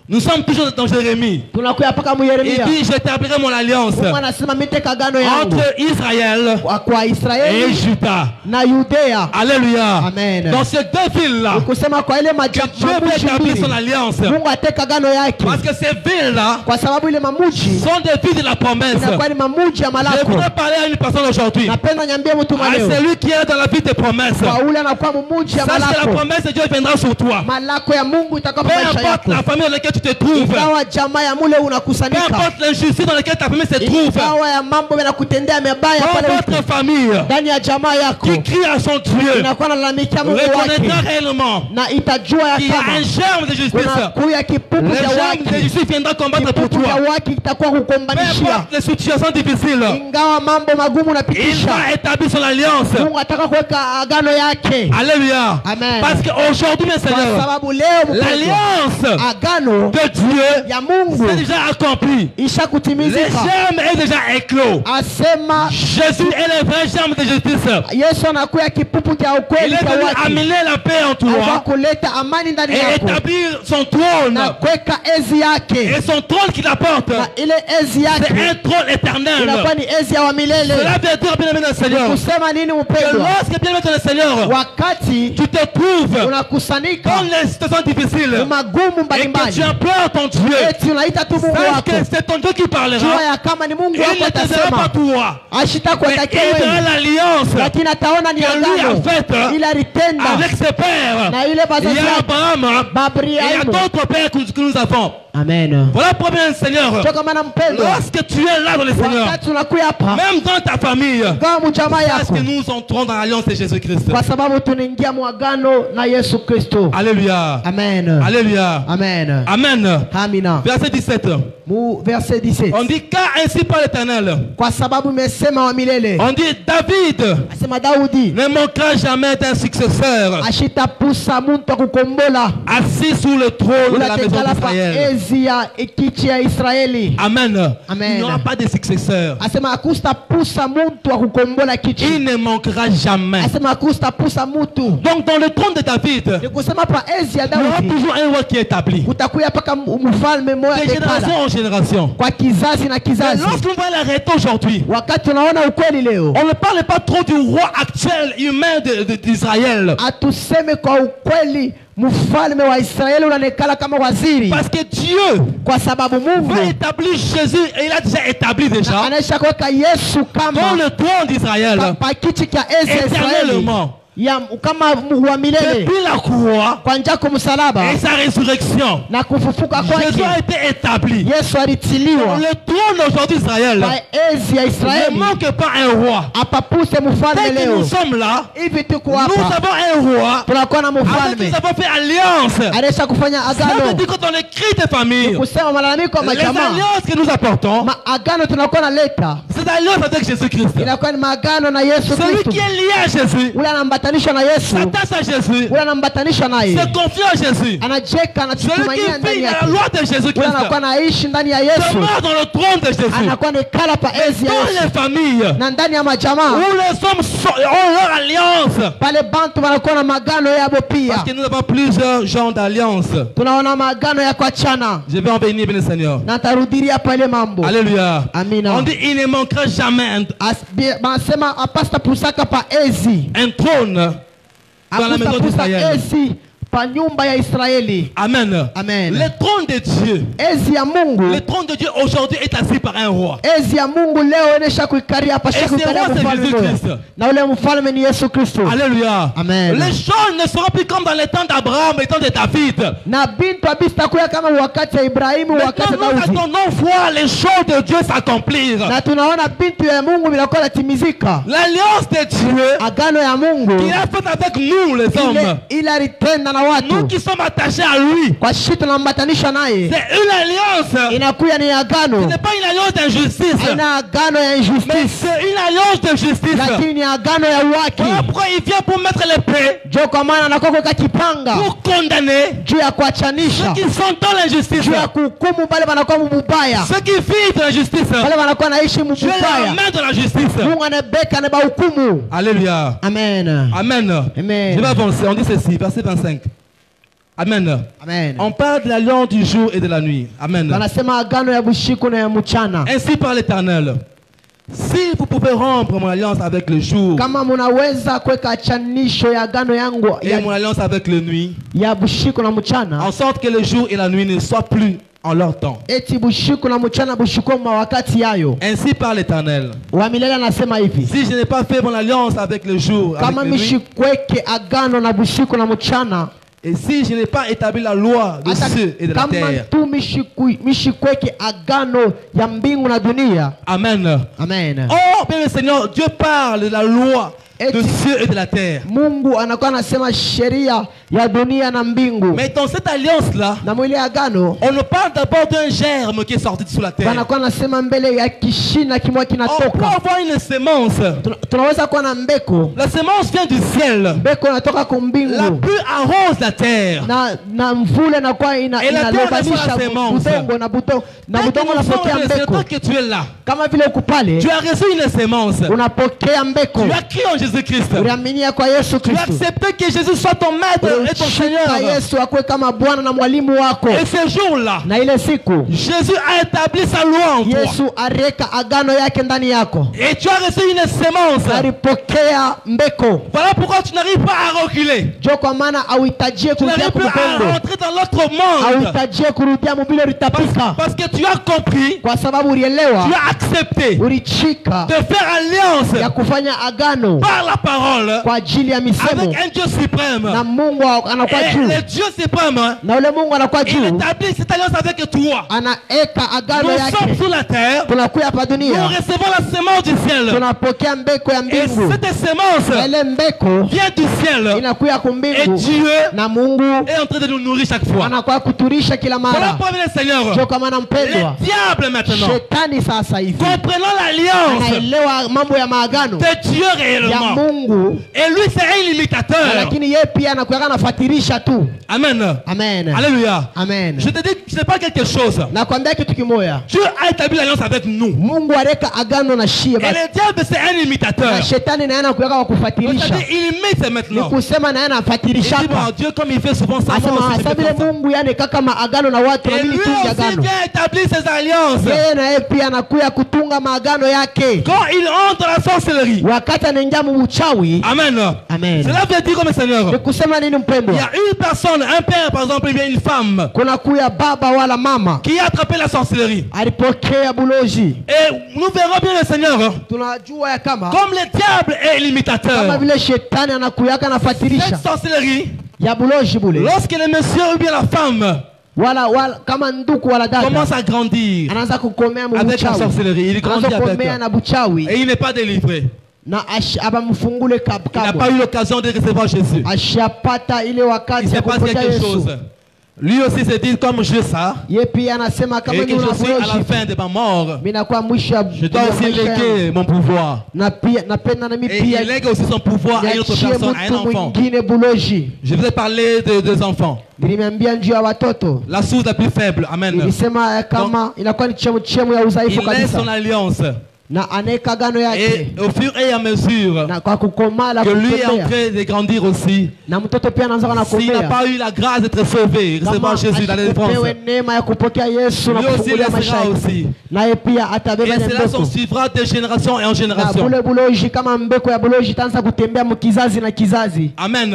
D: Nous sommes toujours dans Jérémie.
A: tunakuya paka mu
D: Il
A: Yeremia.
D: dit, j'établirai mon alliance
A: Mungu anasema miteka agano yangu
D: entre Israël
A: kwa
D: et
A: Israeli
D: Juda.
A: na Yudea.
D: Alléluia.
A: Amen.
D: Dans ces deux villes-là,
A: Kusema kwa ile
D: que Dieu veut établir son alliance.
A: Mungu ateka agano yake
D: Parce que ces villes-là
A: kwa sababu ile mamuji
D: sont des villes de la promesse.
A: inakuwa ni mamuji ya
D: Je
A: malako.
D: voudrais parler à une personne aujourd'hui.
A: Napenda nyambie mtu
D: À
A: leo
D: celui qui est dans la vie des promesses.
A: kwa ule anakuwa mumuji ya
D: Sache que la
A: malako,
D: promesse de Dieu viendra sur toi.
A: malako ya Mungu itakuwa
D: Peu
A: kwa maisha
D: importe
A: yako.
D: la famille dans laquelle tu te trouves.
A: Ikawa jamaa ya mule
D: Peu
A: unakusanyika,
D: importe l'injustice dans laquelle ta famille se trouve.
A: ikawa ya mambo yanakutendea mabaya
D: Dans
A: pale
D: votre famille
A: ndani ya jamaa yako,
D: qui crie à son Dieu,
A: inakuwa nalalamikia Mungu
D: reconnaîtra
A: wake
D: réellement
A: na itajua ya
D: qu'il y a un
A: kama
D: germe de justice.
A: kuna kuya kipupu
D: Le
A: cha
D: germe de
A: waki,
D: justice viendra combattre pour
A: kipupu cha
D: toi.
A: waki kitakuwa
D: Peu
A: kukombanishia,
D: importe les situations difficiles,
A: ingawa mambo magumu
D: il
A: unapitisha,
D: va établir son alliance.
A: Mungu ataka kuweka agano yake.
D: Alléluia.
A: Amen.
D: Parce qu'aujourd'hui, mes
A: Kwa
D: seigneurs,
A: sababu leo mpendwa,
D: l'alliance
A: agano
D: de Dieu
A: ya Mungu
D: c'est déjà accompli. Le
A: ishakutimizika.
D: germe est déjà éclos.
A: Asema
D: Jésus est le vrai germe de justice.
A: Yesu anakuya kipupu cha
D: Il
A: ukweli
D: est
A: cha
D: venu
A: waki,
D: amener la paix en
A: ava
D: toi
A: kuleta amani ndani
D: et
A: yako
D: établir son trône.
A: na kuweka ezi yake,
D: Et son trône qu'il apporte,
A: na ile ezi
D: c'est un
A: yake
D: trône éternel.
A: inakuwa ni ezi ya wa milele.
D: Cela veut dire, bien aimé dans le Seigneur,
A: Kusema nini
D: que
A: mpendwa?
D: lorsque, bien aimé dans le Seigneur,
A: Wakati
D: tu te trouves
A: unakusanika
D: dans les situations difficiles
A: magumu
D: et que
A: mbalimbali,
D: tu implores ton Dieu,
A: eti unaita tu Mungu
D: sache
A: wako,
D: que c'est ton Dieu qui
A: jua
D: parlera.
A: ya kama ni Mungu
D: Il
A: wako
D: ne te dira pas
A: atasema,
D: toi,
A: ashitakuwatakia
D: mais il verra
A: wewe,
D: l'alliance
A: lakini ataona ni
D: que lui a
A: agano
D: faite
A: ile alitenda
D: avec ses pères.
A: na ile
D: Il y
A: bazazi
D: a
A: yake
D: Abraham et il y a
A: Abrahamu.
D: d'autres pères que nous avons.
A: Amen.
D: Voilà le premier Seigneur.
A: Toka maana mpendwa,
D: Lorsque tu es là dans le Seigneur,
A: wakati unakuya hapa
D: même dans ta famille,
A: gawa mjamaa
D: parce
A: yako,
D: que nous entrons dans l'alliance de Jésus-Christ.
A: kwa sababu tunaingia muagano na Yesu Kristo.
D: Alléluia.
A: Amen.
D: Alléluia.
A: Amen.
D: Amen.
A: Amina.
D: Verset 17.
A: Mu verset 17.
D: On dit car ainsi par l'Éternel.
A: Kwa sababu imesema wa milele,
D: On dit David
A: asema Daudi
D: ne manquera jamais d'un successeur
A: ashitapusa muntu akukombola
D: assis sous le trône de la maison
A: ulatekala pa
D: d'Israël.
A: ezi ya ikichi ya Israeli.
D: Amen.
A: Amen.
D: Il n'y aura pas de successeur.
A: Asema akustapusa muntu akukombola
D: Il
A: kichi,
D: ne manquera jamais.
A: asema akustapusa mutu.
D: Donc dans le trône de David,
A: Ni kusema pa ezi ya
D: il y aura
A: Daudi
D: toujours un roi qui est établi.
A: kutakuya paka mfalme moya
D: De génération
A: tekala
D: en génération.
A: kwa kizazi na
D: Mais
A: kizazi.
D: lorsqu'on va l'arrêter aujourd'hui,
A: Wakati tunaona ukweli leo,
D: on ne parle pas trop du roi actuel humain d'Israël.
A: atuseme kwa ukweli mfalme wa Israeli unaonekana kama waziri,
D: Parce que Dieu
A: kwa sababu Mungu
D: veut établir Jésus et il a déjà établi déjà
A: anaisha kuweka Yesu
D: dans
A: kama
D: le trône d'Israël
A: pa kiti cha enzi ya Israeli
D: éternellement.
A: ya kama wa milele
D: Depuis la croix
A: kwa njia kumsalaba
D: et sa résurrection,
A: na kufufuka
D: Jésus a
A: kwake,
D: été établi.
A: Yesu alitiliwa
D: Le trône aujourd'hui d'Israël
A: kwa enzi ya
D: ne
A: Israeli,
D: manque pas un roi.
A: apapuse mfalme
D: Dès que
A: leo
D: nous sommes là,
A: hivi. Tuko
D: nous
A: hapa
D: avons un roi
A: tunakuwa na
D: avec qui
A: mfalme
D: nous avons fait alliance.
A: anaisha kufanya
D: Ça veut
A: agano,
D: dire quand on écrit des familles,
A: kusema malalamiko ya
D: les
A: majamaa,
D: alliances que nous apportons,
A: maagano tunakuwa na leta
D: c'est alliance avec Jésus-Christ.
A: inakuwa ni maagano na Yesu
D: Celui
A: Kristo.
D: qui est lié à Jésus
A: Ule anambatanishwa na Yesu,
D: s'attache à Jésus,
A: ule anambatanishwa naye,
D: se confie à Jésus.
A: anacheka,
D: Celui qui
A: anatumainia ndani
D: vit à
A: yake.
D: la loi de
A: Ule
D: Jésus-Christ
A: anakuwa naishi ndani ya Yesu,
D: demeure dans le trône de Jésus.
A: anakuwa ni kala pa enzi ya
D: Dans
A: Yesu.
D: les familles
A: Na ndani ya majamaa
D: où les hommes ont leur alliance,
A: pale bantu wanakuwa na magano yabo pia.
D: parce que nous avons plusieurs genres d'alliance.
A: Tunaona magano ya kuachana,
D: Je vais en venir, bien le Seigneur.
A: na tarudiria pale mambo.
D: Alléluia.
A: Amina.
D: On dit il ne manquera jamais
A: Banasema apasta pusaka pa enzi,
D: un trône dans la maison
A: pusa
D: d'Israël.
A: enzi pa nyumba ya Israeli.
D: Amen.
A: Amen.
D: Le trône de Dieu.
A: Ezi ya Mungu.
D: Le trône de Dieu aujourd'hui est assis par un roi.
A: Ezi ya Mungu leo inesha kuikaria hapa,
D: Et ce roi c'est Jésus-Christ.
A: Na ule mfalme ni Yesu Kristo.
D: Alléluia.
A: Amen.
D: Les choses ne seront plus comme dans les temps d'Abraham et les temps de David.
A: Na bintu abisitakuwa kama wakati ya Ibrahimu, wakati ya
D: Maintenant, nous
A: Daudi.
D: attendons voir les choses de Dieu s'accomplir.
A: Na tunaona bintu ya Mungu vinakuwa natimizika.
D: L'alliance de Dieu
A: Agano ya Mungu
D: qu'il a fait avec nous les hommes.
A: ile alitenda na watu.
D: Nous qui sommes attachés à lui.
A: Kwa shida tunambatanisha naye.
D: C'est une alliance.
A: Inakuya ni
D: Ce
A: agano.
D: n'est pas une alliance d'injustice.
A: Haina agano ya
D: Mais
A: injustice.
D: c'est une alliance de justice.
A: Lakini ni agano ya
D: Voilà
A: haki.
D: pourquoi il vient pour mettre l'épée,
A: Jo kwa maana anakuwa kuweka kipanga
D: pour condamner
A: juu ya
D: ceux
A: kuachanisha,
D: qui sont dans l'injustice.
A: juu ya kuhukumu bale wanakuwa mubaya,
D: Ceux qui vivent dans l'injustice.
A: bale wanakuwa naishi
D: Dieu les
A: mubaya.
D: ramène dans la justice.
A: Mungu anabeka na hukumu.
D: Alléluia.
A: Amen.
D: Amen.
A: Amen.
D: Je vais avancer. On dit ceci, verset 25. Amen.
A: Amen.
D: On parle de l'alliance du jour et de la nuit. Amen.
A: Wanasema agano ya bushiku na ya mchana.
D: Ainsi par l'Éternel. Si vous pouvez rompre mon alliance avec le jour
A: Kama munaweza kuweka achanisho ya agano yangu
D: et mon alliance avec le nuit,
A: ya bushiku na mchana,
D: en sorte que le jour et la nuit ne soient plus en leur temps.
A: eti bushiku na mchana bushiku mawakati yayo.
D: Ainsi par l'Éternel.
A: Wa milele anasema hivi,
D: Si je n'ai pas fait mon alliance avec le jour,
A: kama
D: avec la nuit,
A: mishikweke agano na bushiku na mchana,
D: et si je n'ai pas établi la loi de
A: hata
D: ceux et de la
A: kama
D: terre,
A: tu mishikweke agano ya mbingu na dunia.
D: Amen.
A: Amen.
D: Oh, bien le Seigneur, Dieu parle de la loi de cieux et de la terre.
A: Mungu anakuwa anasema sheria ya dunia na mbingu.
D: Mais dans cette alliance-là,
A: Na mwile agano
D: on nous parle d'abord d'un germe qui est sorti de sous la terre.
A: wanakuwa anasema mbele ya kishina kimwa
D: On peut
A: kinatoka.
D: avoir une sémence.
A: Tunaweza kuwa na mbeko.
D: La sémence vient du ciel.
A: Mbeko inatoka kwa
D: La
A: mbingu.
D: pluie arrose la terre.
A: Na mvule inakuwa
D: Et la terre
A: inalobanisha
D: reçoit la sémence.
A: budongo na budongo
D: Tant
A: unapokea
D: que
A: mbeko.
D: tu es là,
A: Kama vile uko pale
D: tu as reçu une sémence.
A: unapokea mbeko.
D: Tu as cru en Jésus-Christ.
A: Uliaminia kwa Yesu
D: Tu as
A: Kristo.
D: accepté que Jésus soit ton maître et ton Seigneur.
A: Ulimshika Yesu akuwe kama Bwana na mwalimu wako.
D: Et ce jour-là,
A: Na ile siku
D: Jésus a établi sa loi en toi.
A: Yesu aliweka agano yake ndani yako.
D: Et tu as reçu une sémence.
A: Alipokea mbeko.
D: Voilà pourquoi tu n'arrives pas à reculer.
A: Jo kwa maana auhitajie
D: Tu
A: kurudia
D: n'arrives plus à
A: kumkongo.
D: rentrer dans l'autre monde.
A: Auhitajie kurudia mubile litapika.
D: Parce que tu as compris,
A: Kwa sababu ulielewa,
D: tu as accepté
A: ulichika
D: de faire alliance
A: ya kufanya agano
D: par la parole
A: kwa ajili ya misemo
D: avec un Dieu suprême.
A: na Mungu anakuwa
D: Et
A: juu.
D: le Dieu suprême,
A: Na ule Mungu anakuwa
D: il
A: juu.
D: établit cette alliance avec toi.
A: Anaeka agano
D: Nous sommes
A: yake.
D: sur la terre,
A: Tunakuya hapa
D: nous
A: dunia.
D: recevons la sémence du ciel.
A: Tunapokea mbeko ya
D: Et
A: mbingu.
D: cette sémence
A: Na ile mbeko
D: vient du ciel.
A: inakuya
D: Et
A: kumbingu.
D: Dieu
A: Na Mungu
D: est en train de nous nourrir chaque fois.
A: anakuwa kuturisha kila
D: Voilà
A: mara.
D: pourquoi, bien Seigneur,
A: Jo kama na mpendwa.
D: les diables maintenant,
A: Shetani sasa hivi
D: comprenant l'alliance
A: anaelewa mambo ya maagano
D: de Dieu
A: ya
D: réellement.
A: Mungu,
D: Et lui, c'est un imitateur.
A: lakini yeye pia anakuwa anafuatilisha tu.
D: Amen.
A: Amen.
D: Alléluia.
A: Amen.
D: Je te dis, je sais pas quelque chose.
A: Nakwambia kitu kimoya.
D: Dieu a établi l'alliance avec nous.
A: Mungu aleka agano na shie
D: Et
A: basi.
D: le diable, c'est un imitateur.
A: Na shetani naye anakuwa kwa kufuatilisha.
D: C'est-à-dire, il imite
A: Ni
D: maintenant.
A: kusema naye
D: Il
A: anafuatilisha
D: dit, bon,
A: hapa.
D: Dieu, comme il fait souvent ça, moi
A: Asema
D: aussi, je
A: hasa
D: fais
A: vile
D: comme ça.
A: Mungu yani kama agano na watu na
D: Et
A: mimi
D: lui
A: tunge
D: aussi
A: agano.
D: vient établir ses alliances.
A: Yeye naye pia anakuya kutunga maagano yake.
D: Quand il entre dans la sorcellerie.
A: Wakati anaingia mchawi.
D: Amen.
A: Amen.
D: Cela veut dire comme Seigneur.
A: Ni kusema nini
D: Il y
A: mpendwa?
D: a une personne, un père par exemple, bien une femme,
A: Kuna kuya baba wala mama
D: qui a attrapé la sorcellerie.
A: alipokea buloji.
D: Et nous verrons bien le Seigneur.
A: Tunajua ya kama
D: Comme le diable est l'imitateur.
A: kama vile shetani anakuyaka
D: Cette
A: nafuatilisha
D: sorcellerie,
A: ya buloji bule.
D: lorsque le monsieur ou bien la femme
A: Wala kama nduku wala dada
D: commence à grandir
A: anaanza kukomea
D: avec la
A: mbuchawi.
D: sorcellerie, il grandit
A: Anaanza
D: avec.
A: kukomea na buchawi
D: Et il n'est pas délivré.
A: na abamfungule
D: Il n'a pas
A: kabkabwa.
D: eu l'occasion de recevoir Jésus.
A: Ashapata ile
D: Il
A: wakati
D: se
A: ya
D: passe
A: kupokea
D: quelque
A: Yesu.
D: chose. Lui aussi se dit comme je ça.
A: Ye pia anasema kama
D: Et
A: ni
D: que je suis à la
A: unabuloji
D: fin de ma mort.
A: mimi nakuwa mwisho ya
D: Je dois aussi
A: maisha yangu.
D: léguer mon pouvoir.
A: Na pia napenda na mimi
D: Et
A: pia
D: il lègue aussi son pouvoir à une autre
A: yachie
D: personne, à un
A: mtu
D: enfant.
A: mwingine buloji.
D: Je vous ai parlé de deux enfants.
A: Niliambia njoo ya watoto.
D: La source la plus faible. Amen.
A: Nilisema kama inakuwa ni chemu ya udhaifu
D: Il laisse son
A: kabisa.
D: alliance.
A: Na anaweka agano
D: Et
A: yake.
D: au fur et à mesure
A: Na kwa kukomala
D: que lui est en
A: kutembea.
D: train de grandir aussi,
A: Na mtoto pia anaanza
D: s'il n'a
A: kukomea.
D: pas eu la grâce d'être sauvé, recevoir Jésus dans les
A: asikupewe
D: défenses,
A: neema ya kupokea Yesu na
D: lui aussi
A: kufungulia maisha
D: laissera
A: yake.
D: aussi.
A: Naye pia atabeba
D: Et
A: ile
D: cela s'en
A: mbeko.
D: suivra de génération et en
A: Na
D: génération.
A: bule buloji kama mbeko ya buloji itaanza kutembea mkizazi na kizazi.
D: Amen.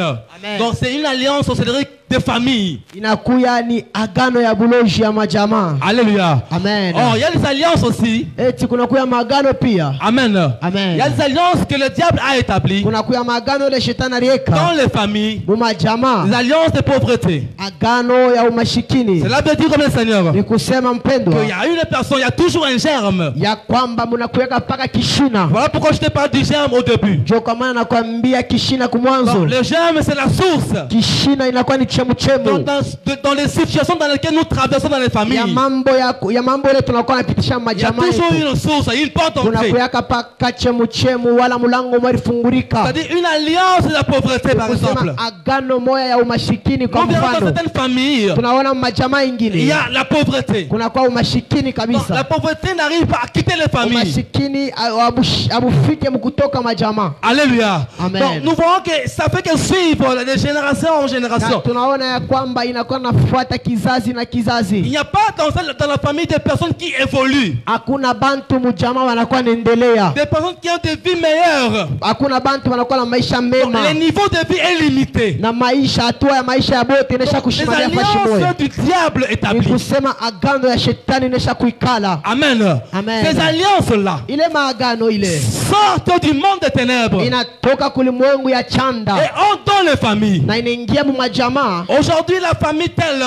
D: Donc c'est une alliance sorcellerie des familles.
A: Inakuya ni agano ya buloji ya majamaa.
D: Alléluia.
A: Amen.
D: Oh, il y a des alliances aussi.
A: Eti kunakuya magano pia.
D: Amen.
A: Amen.
D: Il y a des alliances que le diable a établies
A: Kunakuya magano ile shetani aliweka
D: dans les familles.
A: mu majamaa.
D: Des alliances de pauvreté.
A: Agano ya umashikini.
D: Cela veut dire comme le Seigneur
A: Ni kusema mpendwa
D: qu'il y a une personne, il y a toujours un germe.
A: ya kwamba mnakuweka paka kishina.
D: Voilà pourquoi je te parle du germe au début.
A: Jo kwa maana nakwambia kishina
D: Donc,
A: kumwanzo.
D: le germe, c'est la source.
A: Kishina inakuwa ni chemuchemu
D: Dans les situations dans lesquelles nous traversons dans les familles,
A: ya mambo ile tunakuwa napitisha
D: il y a
A: majamaa
D: toujours
A: yetu.
D: une source, une porte d'entrée.
A: Kunakuweka paka chemuchemu wala mlango mwalifungulika.
D: C'est-à-dire une alliance de la pauvreté, par exemple.
A: Kusema agano moya ya umashikini kwa
D: Nous verrons dans
A: mfano.
D: certaines familles,
A: Tunaona majamaa
D: il
A: ingine
D: y a la pauvreté.
A: kunakuwa umashikini
D: Donc,
A: kabisa.
D: la pauvreté n'arrive pas à quitter les familles.
A: Umashikini abufike mkutoka majamaa.
D: Alléluia.
A: Amen.
D: Donc, nous voyons que ça fait que suivre de génération en
A: Na
D: génération.
A: tunaona ya kwamba inakuwa nafuata kizazi na
D: Il
A: kizazi.
D: n'y a pas dans la famille des personnes qui évoluent,
A: Hakuna bantu mjamaa wanakuwa naendelea.
D: des personnes qui ont des vies meilleures.
A: Hakuna bantu wanakuwa na maisha
D: Donc,
A: mema.
D: le niveau de vie est limité.
A: Na maisha, hatua ya maisha ya bote inesha
D: Les
A: kushimamia fashi moja.
D: alliances du diable
A: Ni
D: établies.
A: kusema agano ya shetani inesha kuikala.
D: Amen.
A: Amen.
D: Ces alliances-là
A: Ile maagano ile
D: sortent du monde des ténèbres et
A: inatoka kulimwengu ya chanda
D: entrent dans les familles.
A: na inaingia mu majamaa.
D: Aujourd'hui, la famille telle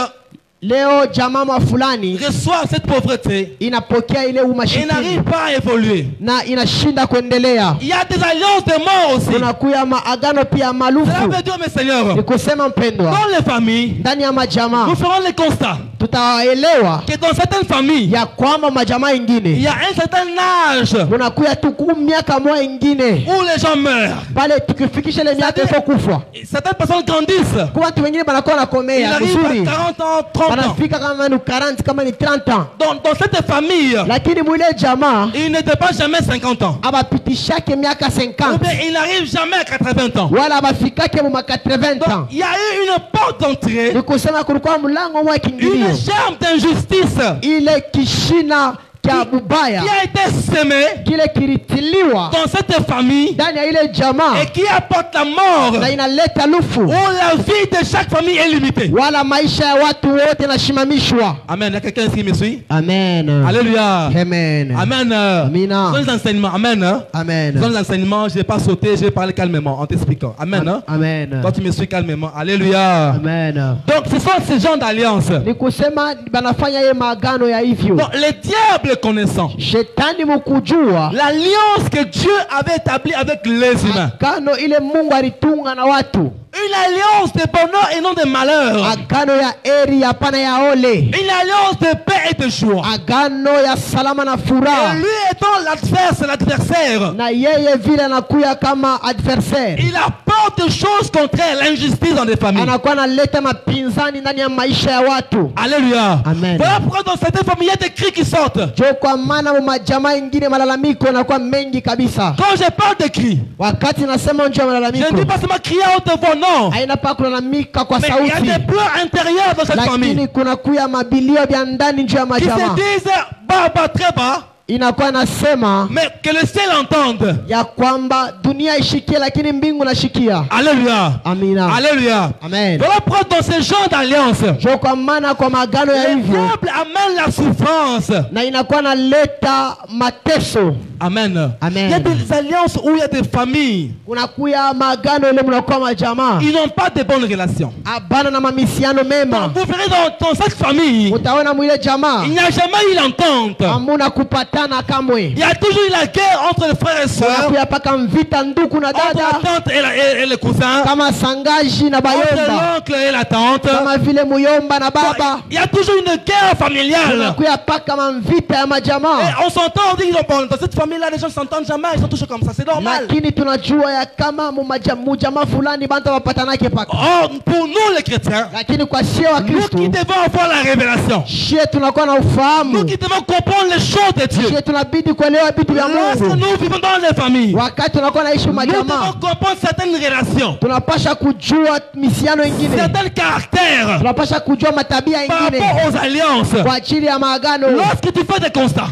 A: Leo jamaa fulani
D: reçoit cette pauvreté
A: inapokea ile
D: et
A: umashikini
D: n'arrive pas à évoluer.
A: na inashinda kuendelea.
D: Il y a des alliances de mort aussi.
A: Kunakuya maagano pia
D: Cela
A: malufu.
D: veut dire, mes seigneurs,
A: Ni kusema mpendwa,
D: dans les familles,
A: ndani ya majamaa
D: nous ferons le constat
A: tutaelewa
D: que dans certaines familles,
A: ya kwamba majamaa
D: il
A: ingine
D: y a un certain âge
A: munakuya tu miaka moja ingine
D: où les gens meurent.
A: pale tukifikisha ile miaka ifo kufa.
D: Certaines personnes grandissent.
A: Kwa watu wengine banakuwa
D: Ils
A: nakomea
D: arrivent
A: mzuri,
D: à 40 ans, 30 ans.
A: banafika kama ni 40 kama ni 30 ans,
D: Dans cette famille,
A: lakini mwile jamaa
D: il ne dépasse jamais 50 ans.
A: abapitishake miaka
D: Ou
A: 50
D: bien il n'arrive jamais à 80 ans.
A: wala abafikake mu 80 ans.
D: Donc, il y a eu une porte d'entrée,
A: Ni kusema kulikuwa mlango mwa
D: une
A: kiingilio,
D: germe d'injustice
A: ile kishina kya bubaya
D: qui a été semée
A: kile kilitiliwa
D: dans cette famille
A: ndani ya ile jamaa
D: et qui apporte la mort
A: na inaleta lufu,
D: où la vie de chaque famille est limitée.
A: wala maisha ya watu wote nashimamishwa.
D: Amen. Il y a quelqu'un qui me suit?
A: Amen.
D: Alléluia.
A: Amen.
D: Amen.
A: Amina.
D: Dans les enseignements. Amen. Dans
A: Amen.
D: les enseignements, je ne vais pas sauter, je vais parler calmement en t'expliquant. Amen.
A: Amen.
D: Toi, tu me suis calmement. Alléluia.
A: Amen.
D: Donc, ce sont ces genres d'alliances.
A: Ni kusema banafanya ye maagano ya hivyo.
D: Donc, les diables connaissant
A: Shetani mukujua
D: l'alliance que Dieu avait établie avec les humains.
A: agano ile Mungu alitunga na watu,
D: Une alliance de bonheur et non de malheur.
A: agano ya eri hapana ya ole,
D: Une alliance de paix et de joie.
A: agano ya salama na
D: Et
A: furaha.
D: lui étant l'adversaire,
A: Na yeye vile anakuya kama adversaire,
D: il apporte des choses contraires, l'injustice dans les familles.
A: anakuwa analeta mapinzani ndani ya maisha ya watu.
D: Alléluia.
A: Amen.
D: Voilà pourquoi dans certaines familles, il y a des cris qui sortent.
A: Jo, kwa maana mu majamaa ingine malalamiko yanakuwa mengi kabisa.
D: Quand je parle de cris,
A: Wakati nasema nje ya
D: je ne
A: malalamiko,
D: dis pas seulement crier à haute voix, non.
A: haina pa kulalamika kwa
D: Mais il y a
A: sauti,
D: des pleurs intérieures dans cette famille
A: lakini kuna kuya mabilio vya ndani nje ya
D: qui se
A: majamaa.
D: disent bas, bas, très bas,
A: Inakuwa nasema
D: mais que le ciel entende.
A: ya kwamba dunia ishikie, lakini mbingu nashikia.
D: Alléluia.
A: Amina.
D: Alléluia.
A: Amen.
D: Voilà pourquoi dans ce genre d'alliance,
A: Jo, kwa maana kwa magano ya
D: le
A: hivyo
D: diable amène la souffrance.
A: na inakuwa naleta mateso.
D: Amen.
A: Amen.
D: Il y a des alliances où il y a des familles.
A: Kunakuya magano ile mnakuwa majamaa
D: Ils n'ont pas de bonnes relations.
A: abana na mamisiano mema.
D: Vous verrez dans cette famille,
A: Utaona mwile jamaa
D: il n'y a jamais eu l'entente.
A: hamuna kupatana kamwe.
D: Il y a toujours eu la guerre entre les frères et sœurs,
A: Kunakuya paka mvita nduku na
D: entre la
A: dada,
D: tante et le cousin,
A: kama sangaji na
D: entre
A: bayomba,
D: l'oncle et la tante.
A: kama vile muyomba na baba.
D: Il y a toujours une guerre familiale.
A: Kunakuya paka mvita ya
D: Et
A: majamaa,
D: on s'entend, on dit, bon, dans cette famille-là, les gens s'entendent jamais, ils sont toujours comme ça, c'est normal.
A: lakini tunajua ya kama mujamaa fulani bantu wapatanake paka.
D: Or, pour nous les chrétiens,
A: Lakini kwa sie wa
D: nous qui
A: Kristo,
D: devons avoir la révélation,
A: shie tunakuwa na
D: nous
A: ufahamu,
D: qui devons comprendre les choses de Dieu,
A: shie tunabidi kuelewa vitu vya
D: lorsque
A: Mungu.
D: nous vivons dans les familles,
A: Wakati tunakuwa naishi
D: nous
A: majamaa,
D: devons comprendre certaines relations,
A: tunapasha kujua misiano ingine,
D: certains caractères
A: tunapasha kujua matabia
D: par
A: ingine
D: rapport aux alliances.
A: kwa ajili ya maagano.
D: Lorsque tu fais des constats,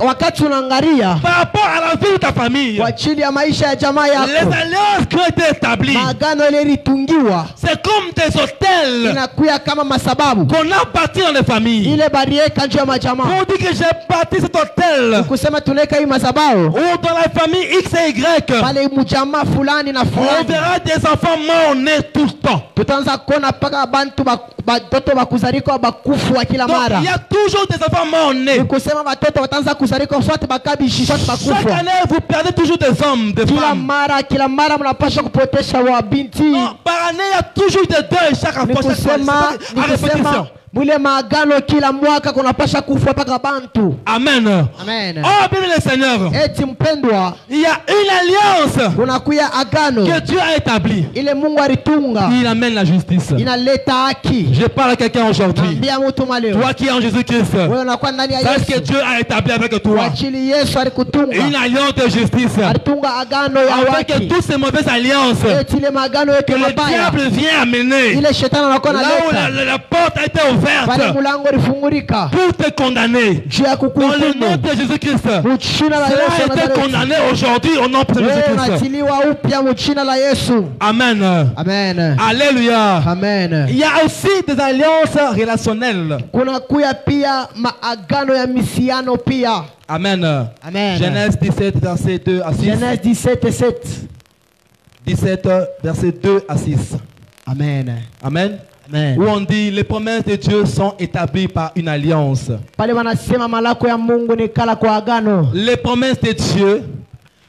A: wakati unaangalia
D: par rapport à la vie de ta famille,
A: kwa ajili ya maisha ya jamaa
D: les
A: yako,
D: alliances qui ont été établies,
A: maagano ile ilitungiwa
D: c'est comme des hôtels
A: inakuya kama masababu
D: qu'on a bâti dans les familles.
A: ile barieka njoo ya majamaa.
D: On dit que j'ai bâti cet hôtel
A: Kusema tunaweka hii masababu
D: ou dans la famille X et Y,
A: pale mjamaa fulani na
D: on
A: fulani,
D: verra des enfants morts-nés tout le temps.
A: tutaanza kuona paka bantu batoto bakuzarika bakufu wa kila
D: Donc
A: mara.
D: il y a toujours des enfants morts-nés.
A: Kusema watoto wataanza kuzarika swati bakabishi swati
D: Chaque
A: bakufu.
D: année, vous perdez toujours des hommes, des femmes.
A: Kila mara mnapaswa kupotesha wa binti.
D: Non, par année, il y a toujours des deuils chaque fois.
A: Nikusema mule maagano kila mwaka kunapasha kufa paka bantu.
D: Amen.
A: Amen.
D: Oh, bien le Seigneur.
A: Eti mpendwa,
D: Il y a une alliance
A: kunakuya agano
D: que Dieu a établie.
A: ile Mungu alitunga
D: Il amène la justice.
A: inaleta haki.
D: Je parle à quelqu'un aujourd'hui.
A: Ambia mtu maleo,
D: Toi qui es en Jésus-Christ,
A: wewe unakuwa ndani ya
D: sache que
A: Yesu.
D: Dieu a établi avec
A: Kwa
D: toi
A: ajili Yesu alikutunga,
D: une alliance de justice.
A: alitunga agano ya
D: Avec
A: haki.
D: toutes ces mauvaises alliances
A: Eti ile maagano
D: que
A: yote
D: le
A: mabaya
D: diable vient amener,
A: ile shetani anakuwa
D: là où
A: analeta
D: la porte a été
A: pale
D: ouverte
A: mlango ulifungurika
D: pour te condamner.
A: juu ya
D: Dans le nom
A: kukuhukumu.
D: de Jésus-Christ,
A: Mchina la
D: cela
A: Yesu
D: a été
A: Nazareti.
D: condamné aujourd'hui au nom de
A: Wewe
D: Jésus-Christ.
A: unatiliwa upya mchina la Yesu.
D: Amen.
A: Amen.
D: Alléluia.
A: Amen.
D: Il y a aussi des alliances relationnelles.
A: Kuna kuya pia maagano ya misiano pia.
D: Amen.
A: Amen.
D: Genèse 17, verset 2 à 6.
A: Genèse 17:7.
D: 17, verset 2 à 6.
A: Amen.
D: Amen.
A: Amen.
D: Où on dit les promesses de Dieu sont établies par une alliance.
A: Pale wanasema malako ya Mungu ni kala kwa agano.
D: Les promesses de Dieu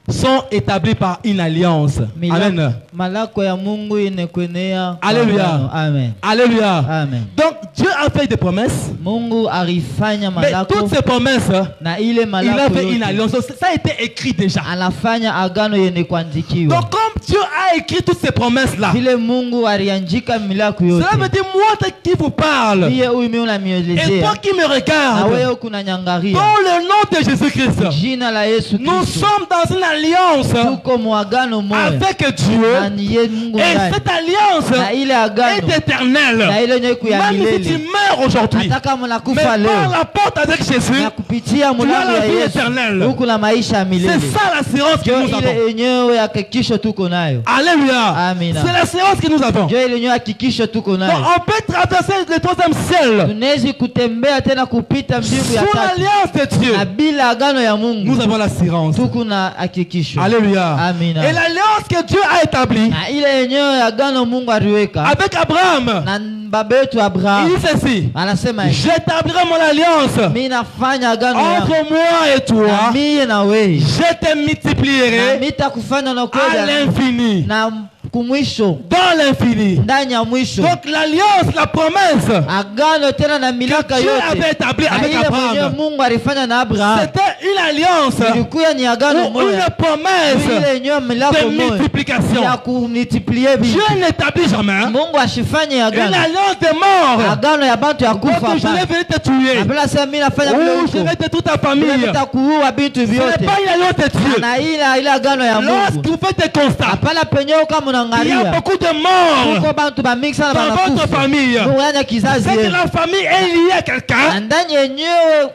D: sont établies par une alliance. Amen.
C: Malako ya Mungu inekwenea.
D: Alléluia.
C: Amen.
D: Alléluia.
C: Amen.
D: Donc Dieu a fait des promesses.
C: Mungu alifanya
D: Mais
C: malako
D: toutes ces promesses,
C: na ile
D: il a
C: malako
D: fait une
C: yote
D: alliance. Ça a été écrit déjà.
C: anafanya agano yenye kuandikiwa.
D: Donc comme Dieu a écrit toutes ces promesses-là,
C: Vile Mungu aliandika milako yote.
D: cela veut dire moi qui vous parle
C: Pia huyu mimi
D: et
C: unamielezea.
D: toi qui me
C: Na
D: regardes,
C: wewe kunanyangaria.
D: dans le nom de Jésus-Christ,
C: Jina la Yesu
D: nous
C: Kristo.
D: sommes dans une alliance
C: Tuko muagano moja.
D: avec
C: Na
D: Dieu
C: ni yeye Mungu
D: et
C: ndani.
D: cette alliance
C: Na ile agano.
D: est éternelle.
C: Na ile nyeku ya
D: Même si tu
C: milele.
D: meurs aujourd'hui,
C: Hata kama
D: mais
C: unakufa
D: par
C: leo.
D: la porte avec Jésus,
C: Na kupitia
D: tu as
C: mulango
D: la
C: ya
D: vie
C: Yesu.
D: éternelle.
C: Huku na maisha ya milele.
D: C'est ça l'assurance que
C: Ndio
D: nous avons.
C: ile yenyewe hakikisho tuko nayo.
D: Alléluia.
C: Amina.
D: C'est l'assurance que nous avons.
C: Ndio ile yenyewe hakikisho tuko
D: Donc,
C: nayo.
D: on peut traverser le troisième ciel
C: Tunawezi kutembea tena kupita mbingu ya
D: sous
C: tatu.
D: l'alliance de Dieu.
C: Na bila agano ya Mungu.
D: Nous avons l'assurance.
C: Tuko na hakikisho.
D: Alléluia.
C: Amina.
D: Et l'alliance que Dieu a établie
C: Na ile yenyewe agano Mungu aliweka
D: avec Abraham,
C: na baba yetu Abraham.
D: il dit ceci:
C: Anasema hivi.
D: j'établirai mon alliance
C: Mimi nafanya agano yangu.
D: entre moi et
C: Na
D: toi.
C: mimi na wewe.
D: Je te
C: Na
D: multiplierai
C: nitakufanya na
D: à
C: kweli
D: l'infini.
C: na kumwisho
D: Dans l'infini.
C: ndani ya mwisho.
D: Donc l'alliance, la promesse
C: agano tena na milaka
D: que Dieu
C: yote
D: avait établie
C: na
D: avec
C: ile mwenyewe
D: Abraham,
C: Mungu alifanya na Abraham
D: c'était une alliance
C: ilikuwa ni agano
D: ou
C: moja
D: une promesse
C: ile yenyewe
D: de
C: milako moja
D: multiplication.
C: ya kumultiplie vitu.
D: Dieu n'établit jamais
C: Mungu ashifanye
D: une
C: agano
D: alliance de mort.
C: agano ya bantu ya kufa
D: Donc je vais
C: hapana.
D: venir te tuer.
C: Abela sema mimi nafanya vile
D: Ou je
C: huko
D: vais te toute ta famille.
C: mimi nitakuua vitu
D: Ce n'est
C: vyote
D: pas une alliance de Dieu.
C: na ile agano ya
D: Lorsque
C: Mungu
D: vous faites des constats,
C: hapana penyewe kama
D: il y a
C: unaangalia
D: beaucoup de morts
C: kuko bantu ba mingi sana
D: dans votre
C: banakufa
D: famille.
C: muanya kizazi
D: C'est que
C: yenu
D: la famille est liée à
C: na
D: quelqu'un,
C: ndani yenyewe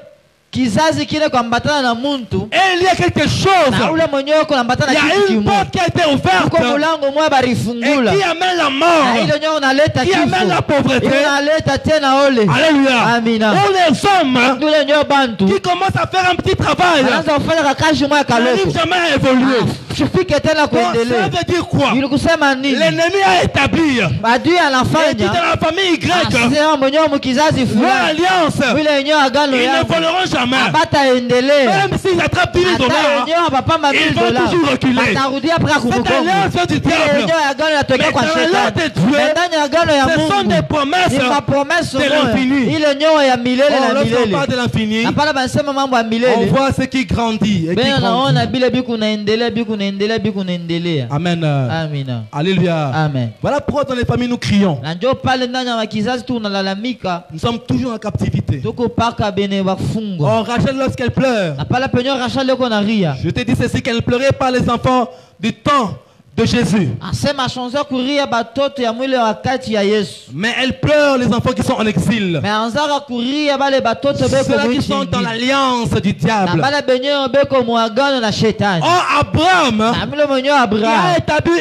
C: kizazi kile kuambatana na muntu
D: est liée à quelque chose.
C: na ule mwenyewe kuambatana
D: Il y
C: na kitu
D: a une
C: kimoja
D: porte qui a été
C: kuko
D: ouverte
C: mulango mmoja
D: et
C: barifungula
D: qui amène la
C: na
D: mort,
C: ile nyewe unaleta
D: qui amène la
C: kifo
D: pauvreté.
C: unaleta tena ole.
D: Alléluia.
C: Amina.
D: Ou les hommes
C: Ule nyewe bantu
D: qui commencent à faire un petit travail,
C: anaanza kufanya kakazi moja
D: n'arrivent
C: kaloko
D: jamais à évoluer.
C: sifike tena
D: Donc, ça
C: kuendelea.
D: veut dire quoi?
C: Ili kusema nini?
D: L'ennemi a établi
C: Adui
D: et dit
C: anafanya
D: dans la famille Y,
C: asema mwenyewe mkizazi
D: leur
C: fulani
D: alliance,
C: ile yenyewe agano
D: ils ne
C: yangu
D: voleront jamais.
C: abataendelea
D: Même s'ils attrapent 10 000
C: hata
D: dollars,
C: wenyewe wapapa
D: ils
C: $1000
D: vont toujours reculer.
C: watarudia mpaka
D: Cette
C: kumbukumbu.
D: alliance du
C: Ile
D: diable,
C: yenyewe agano inatokea
D: mais
C: kwa
D: dans l'alliance
C: shetani.
D: de Dieu,
C: Na ndani ya agano ya
D: ce sont
C: Mungu
D: des promesses
C: ni mapromesa
D: de l'infini.
C: ile yenyewe ya milele
D: Oh,
C: na
D: lorsqu'on
C: milele.
D: parle de l'infini,
C: Na pale banasema mambo ya
D: on
C: milele.
D: voit ce qui grandit et qui
C: Bena naona
D: grandit.
C: bile biku naendelea biku naendelea biku naendelea.
D: Amen.
C: Amina.
D: Alléluia.
C: Amen.
D: Voilà pourquoi dans les familles nous crions.
C: Na njoo pale ndani ya kizazi tu unalalamika
D: Nous sommes toujours en captivité.
C: tuko paka bene wafungwa.
D: Oh, Rachel, lorsqu'elle pleure,
C: Na pale penyewe Rachel yuko na ria.
D: je te dis ceci, qu'elle pleurait par les enfants du temps de Jésus.
E: Asema shonza kuria batoto ya mwili wakati ya Yesu.
D: Mais elle pleure les enfants qui sont en exil.
E: Mais anzaka kuria bale batoto beko
D: Ceux qui sont dans l'alliance du diable.
E: bale benyo beko muagano na shetani.
D: Oh, Abraham,
E: Amilo monyo
D: il a
E: Abraham.
D: établi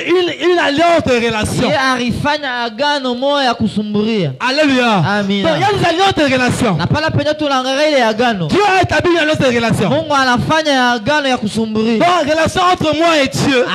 D: une alliance de relation.
E: Ye arifanya agano moya ya kusumburia.
D: Alléluia.
E: Amina.
D: Donc il y a des alliances de relation.
E: Na pala penye tunangara ile agano.
D: Dieu a établi une alliance de relation.
E: Mungu anafanya agano ya kusumburia.
D: Donc relation entre moi et Dieu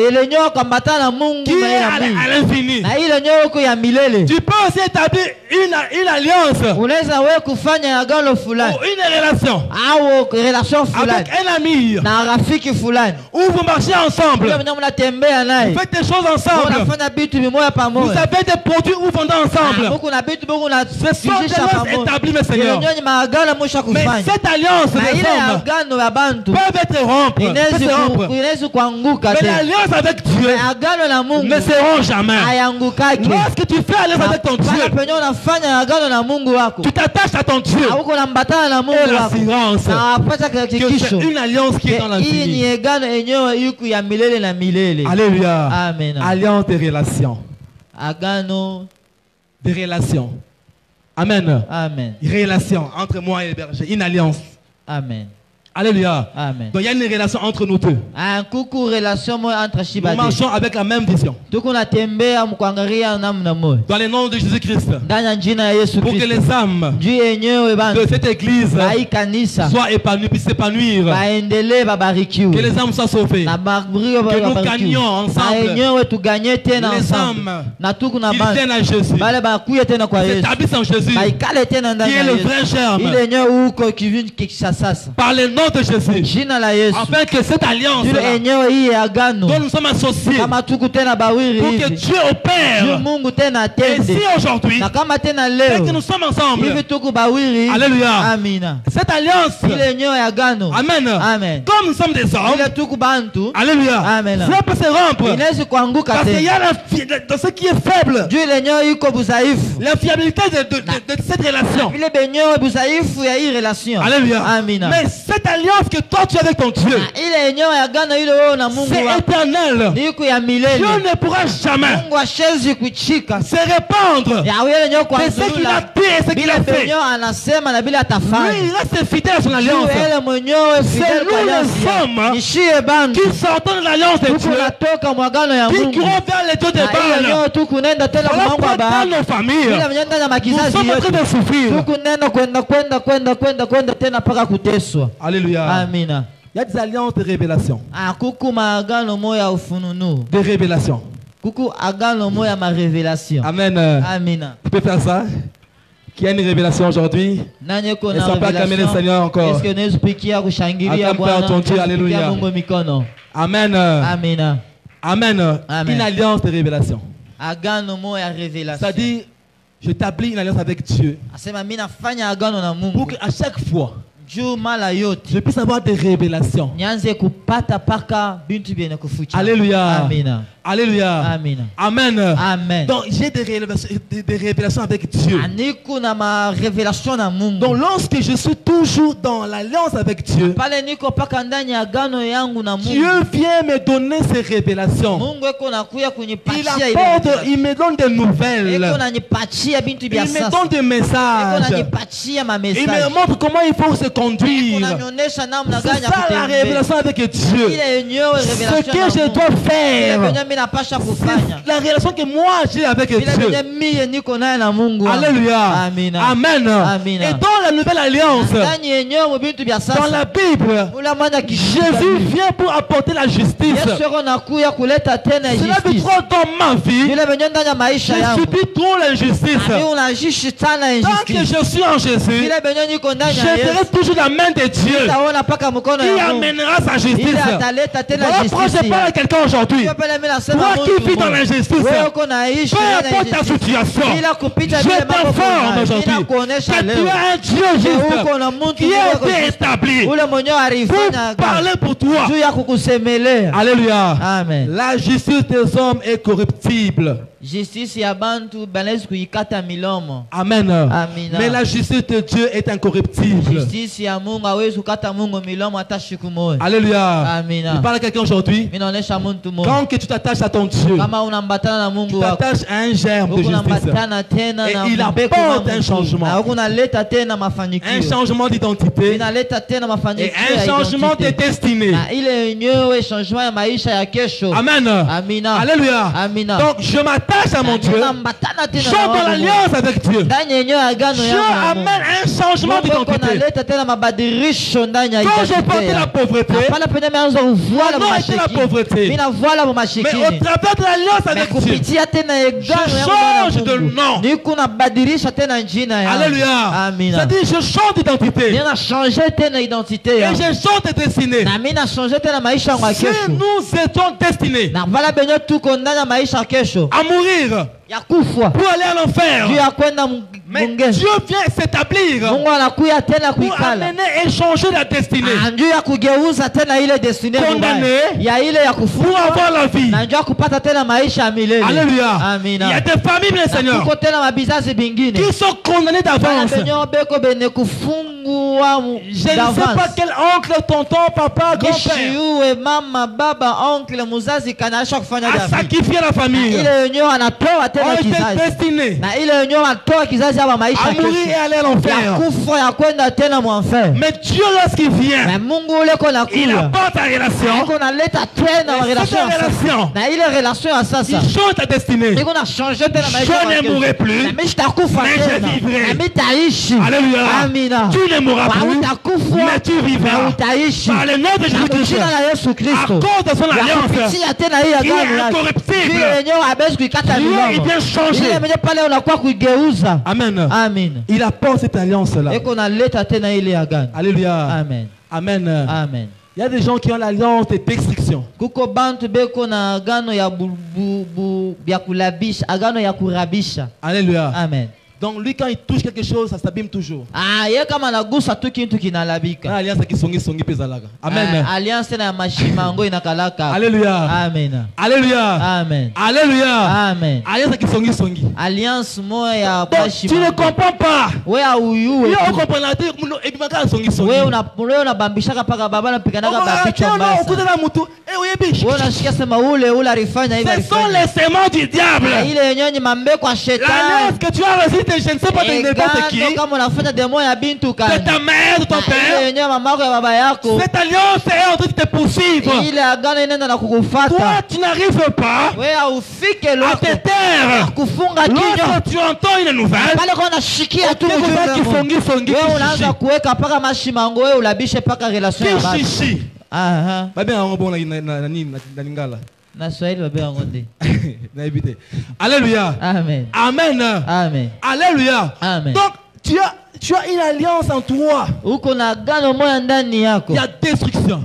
E: Ile nyo kwambatana na Mungu
D: qui est
E: na
D: à
E: mimi.
D: l'infini.
E: Na ile nyo ko ya milele.
D: Tu peux aussi établir une alliance
E: Unaweza wewe kufanya agano fulani
D: ou une relation
E: au relation fulani
D: avec un ami
E: na rafiki fulani.
D: où vous marchez ensemble.
E: Ndio mwenye mnatembea naye.
D: Vous faites des choses ensemble.
E: Unafanya vitu vimoja
D: Vous
E: pamoja.
D: avez des produits où vous vendez ensemble.
E: Huko na vitu boko na
D: Ce sont des
E: kijisha
D: alliances
E: pamoja.
D: établies, mes seigneurs.
E: Ile nyo maagano mwisha
D: Mais
E: kufanya.
D: cette alliance
E: Na
D: des
E: ile
D: hommes
E: agano ya bantu
D: peuvent être rompre.
E: inaweza kuanguka
D: Mais
E: tena.
D: l'alliance avec Dieu
E: Agano na Mungu
D: ne seront jamais.
E: hayangukaki.
D: Lorsque tu fais alliance avec ton
E: Pale
D: Dieu,
E: penye unafanya agano na Mungu wako.
D: tu t'attaches à ton Dieu.
E: Huko unambatana na Mungu
D: Et
E: wako.
D: l'assurance
E: Na apata
D: que
E: hakikisho.
D: c'est une alliance qui est dans
E: Hii ni
D: l'infini.
E: agano yenyewe yuko ya milele na milele.
D: Alléluia.
E: Amen.
D: Alliance de relations.
E: Agano.
D: Des relations. Amen.
E: Amen.
D: Relation entre moi et le berger. Une alliance.
E: Amen.
D: Alléluia.
E: Amen.
D: Donc il y a une relation entre nous deux.
E: Un coucou relation moja entre
D: Nous
E: shibade.
D: marchons avec la même vision.
E: Tuko natembea mkuangalia namna moja.
D: Dans le nom de Jésus-Christ.
E: Ndani ya jina ya Yesu
D: Pour que
E: Kristo.
D: les âmes
E: Juu yenyewe
D: de
E: bantu
D: cette église
E: bai kanisa
D: soient épanouies, puissent s'épanouir.
E: baendelee
D: Que
E: babarikiwe.
D: les âmes soient sauvées.
E: Na babarikiwe
D: Que nous
E: babarikiwe.
D: gagnions ensemble.
E: Na yenyewe tuganye tena
D: Les
E: ensemble.
D: âmes
E: Na tuko na
D: qui
E: bantu
D: viennent à Jésus.
E: bale bakuye tena kwa Yesu.
D: S'établissent en Jésus.
E: Baikale tena ndani
D: Qui est
E: ya
D: le
E: Yesu.
D: vrai germe.
E: Ile yenyewe huko kivini kishasasa.
D: Par le nom de Jésus.
E: Jina la Yesu.
D: Afin que cette alliance
E: Ile yenyewe hii agano.
D: dont nous sommes associés,
E: Kama tuko tena bawiri
D: pour que
E: hivi.
D: Dieu
E: Juu
D: opère.
E: Mungu tena
D: Et
E: atende.
D: si aujourd'hui,
E: Na kama tena
D: dès que
E: leo
D: nous sommes ensemble,
E: hivi tuko bawiri.
D: Alléluia.
E: Amina.
D: Cette alliance,
E: Ile yenyewe agano.
D: Amen.
E: Amen.
D: Comme nous sommes des hommes,
E: Ile tuko bantu.
D: Alléluia.
E: Amen.
D: Cela peut se rompre.
E: Inaweza kuanguka
D: Parce qu'il y
E: tena.
D: a dans ce qui est faible,
E: Juu ile yenyewe iko budhaifu.
D: la fiabilité de cette relation.
E: Ile benyewe budhaifu ya hii relation.
D: Alléluia.
E: Amina.
D: Mais cette alliance que toi tu as avec ton Dieu,
E: Ile yenyewe agano ile wewe na Mungu
D: c'est
E: wako.
D: éternel.
E: Ni iko ya milele.
D: Dieu ne pourra jamais
E: Mungu hashezi kuchika.
D: se répandre
E: Ya wewe yenyewe kwa
D: de ce qu'il a dit et ce qu'il
E: bila
D: a fait.
E: benyewe anasema na bila atafanya.
D: Lui, il reste fidèle à son
E: Juu
D: alliance.
E: ele mwenyewe fidel
D: nous
E: kwa
D: les
E: alliance ya-
D: hommes
E: Nishie bantu.
D: Qui sortent de l'alliance de
E: Tuko
D: Dieu,
E: natoka mwagano ya
D: qui
E: Mungu.
D: courent vers les dieux de
E: Na hiyo
D: Baal.
E: yenyewe tuko nenda tena
D: Voilà
E: kwa Mungu wa
D: pourquoi
E: Baal.
D: dans nos familles,
E: Bila mwenyewe ndani ya
D: nous
E: makizazi
D: sommes en train
E: yetu.
D: de souffrir.
E: Tuko nenda kwenda tena mpaka kuteswa.
D: Alléluia.
E: Amina.
D: Il y a des alliances de révélation.
E: Kuku maagano moya ya ufununu.
D: Des révélations.
E: Kuku agano moya ma révélation.
D: Amen.
E: Amina.
D: Tu peux faire ça? Qui a une révélation aujourd'hui?
E: Nani ko
D: Et
E: na
D: ça peut acclamer le
E: révélation?
D: Seigneur encore.
E: Est-ce que unaweza kupikia kushangilia
D: Acclame
E: Bwana?
D: ton Dieu,
E: Kupigia
D: alléluia.
E: Mungu mikono.
D: Amen.
E: Amina.
D: Amen.
E: Amen.
D: Une alliance de révélation.
E: Agano moya ya révélation.
D: C'est-à-dire, j'établis une alliance avec Dieu
E: Asema mimi nafanya agano na
D: pour
E: Mungu.
D: qu'à chaque fois,
E: Juu mala yote
D: je puisse avoir des révélations.
E: nianze kupata paka bintu byene kufucha.
D: Alléluia.
E: Amina.
D: Alléluia.
E: Amina.
D: Amen.
E: Amen.
D: Donc, j'ai des révélations avec Dieu.
E: Niko na ma révélation na Mungu.
D: Donc, lorsque je suis toujours dans l'alliance avec Dieu,
E: Pale niko paka ndani ya agano yangu na Mungu.
D: Dieu vient me donner ses révélations.
E: Mungu eko nakuya
D: Il
E: kunipatia ile.
D: apporte, il me donne des nouvelles.
E: Eko nanipatia bintu bya
D: Il me
E: sasa.
D: donne des
E: Eko
D: messages.
E: nanipatia ma
D: Il
E: message.
D: me montre comment il faut se
E: Eko
D: conduire.
E: nanionyesha namna gani
D: C'est
E: ya
D: ça la
E: kutembea.
D: révélation avec Dieu.
E: Ile yenyewe
D: Ce
E: révélation
D: que
E: na
D: je
E: Mungu.
D: dois
E: Ile
D: faire.
E: yenyewe mimi napasha kufanya.
D: La relation que moi j'ai avec
E: Ile
D: Dieu.
E: yenyewe mimi niko naye na Mungu. wangu.
D: Alléluia.
E: Amina.
D: Amen.
E: Amina.
D: Et dans la nouvelle alliance,
E: Ndani yenyewe mu bintu bya
D: dans
E: sasa.
D: la Bible,
E: Ula mwana kishika.
D: Jésus vient pour apporter la justice.
E: Yesu yako nakuya kuleta tena
D: Cela veut
E: justice.
D: trop dans ma vie.
E: Vile venye ndani ya
D: Je
E: maisha yangu.
D: subis trop l'injustice.
E: Ami unajishi sana
D: Tant que
E: injustice.
D: je suis en Jésus,
E: Vile venye niko
D: je
E: ndani ya
D: verrai
E: Yesu.
D: toujours la main de Dieu
E: Utaona paka mkono
D: qui
E: ya Mungu.
D: amènera sa
E: Ile
D: justice.
E: ataleta tena
D: Voilà pourquoi je
E: justice.
D: parle à quelqu'un aujourd'hui.
E: Sio pale mimi nasema
D: Toi qui
E: Mungu
D: vis dans
E: mmoja.
D: l'injustice,
E: Wewe uko naishi
D: peu
E: ndani ya
D: importe ta
E: injustice.
D: situation,
E: Bila kupita
D: je
E: vile mambo
D: t'informe
E: kuna.
D: aujourd'hui
E: Bila kuonesha
D: que tu
E: leo.
D: as un Dieu juste
E: uko na mtu
D: qui a
E: mmoja
D: été établi
E: ule mwenyewe alifanya
D: pour parler pour toi.
E: juu ya kukusemelea.
D: Alléluia.
E: Amen.
D: La justice des hommes est corruptible.
E: justice ya bantu banaweza kuikata milomo.
D: Amen.
E: Amina.
D: Mais la justice de Dieu est incorruptible.
E: Justice ya Mungu hawezi kukata Mungu milomo hata siku moja.
D: Alléluia.
E: Amina.
D: Je parle à quelqu'un aujourd'hui.
E: Mimi naonesha mtu mmoja.
D: Quand que tu t'attaches à ton Dieu,
E: Kama unambatana na
D: tu
E: Mungu wako.
D: t'attaches à un germe de justice.
E: Unambatana tena
D: Et
E: na
D: il
E: mbeko wa
D: apporte un
E: Mungu.
D: changement.
E: Na unaleta tena mafanikio.
D: Un changement d'identité.
E: Inaleta tena mafanikio.
D: Et un changement de destinée.
E: Na ile yenyewe changement ya maisha ya kesho.
D: Amen.
E: Amina.
D: Alléluia.
E: Amina.
D: Donc je m'attache à mon Dieu. Je suis dans l'alliance avec Dieu. Dieu amène un changement d'identité. Quand je portais la pauvreté, mon nom était la pauvreté. Mais au travers de l'alliance avec Dieu, je change de nom. Alléluia. C'est-à-dire je change d'identité. Et je change de destinée. Si nous étions destinés à mourir pour aller à l'enfer, mais Dieu vient s'établir pour amener et changer la destinée. Condamné pour avoir la vie. Alléluia. Il y a des familles, mes seigneurs, qui sont condamnées d'avance. Je ne sais pas quel oncle, tonton, papa, grand-père a sacrifié la famille. On était destinés à mourir et aller à l'enfer. Mais Dieu, lorsqu'il vient, il apporte la relation. Il change ta destinée. Je ne mourrai plus, mais je vivrai. Alléluia. Tu ne mourras plus, mais tu vivras. Par le nom de Jésus-Christ, à cause de son alliance, qui est incorruptible, Dieu il vient changer. Amen.
E: Amen.
D: Il apporte cette alliance-là. Alléluia.
E: Amen.
D: Amen.
E: Amen.
D: Il y a des gens qui ont l'alliance de destruction. Alléluia.
E: Amen.
D: Donc lui quand il touche quelque chose, ça s'abîme toujours.
E: Alliance
D: Alliance qui songi pezalaga. Amen.
E: Alliance na mashimango inakalaka.
D: Alléluia.
E: Amen.
D: Alléluia.
E: Amen.
D: Alléluia.
E: Amen.
D: Alliance qui songi.
E: Alliance moya ya
D: Tu ne comprends pas.
E: We auyu.
D: Tu comprends la tête et puis maka songi.
E: We una bambishaka paka baba na pikanaka babicho mbasa. We unashikia sema ule alifanya hivi.
D: Ce sont les séments du diable.
E: Ile yenyewe mambe kwa shetani.
D: L'alliance que tu as reçue je ne sais pas de n'importe qui. C'est ta mère, de ton père. Cette alliance est en train de te poursuivre. Toi, tu n'arrives pas à te taire. Lorsque tu entends une nouvelle, Alléluia.
E: Amen.
D: Amen.
E: Amen.
D: Alléluia.
E: Amen.
D: Donc tu as une alliance en toi. Il y a destruction.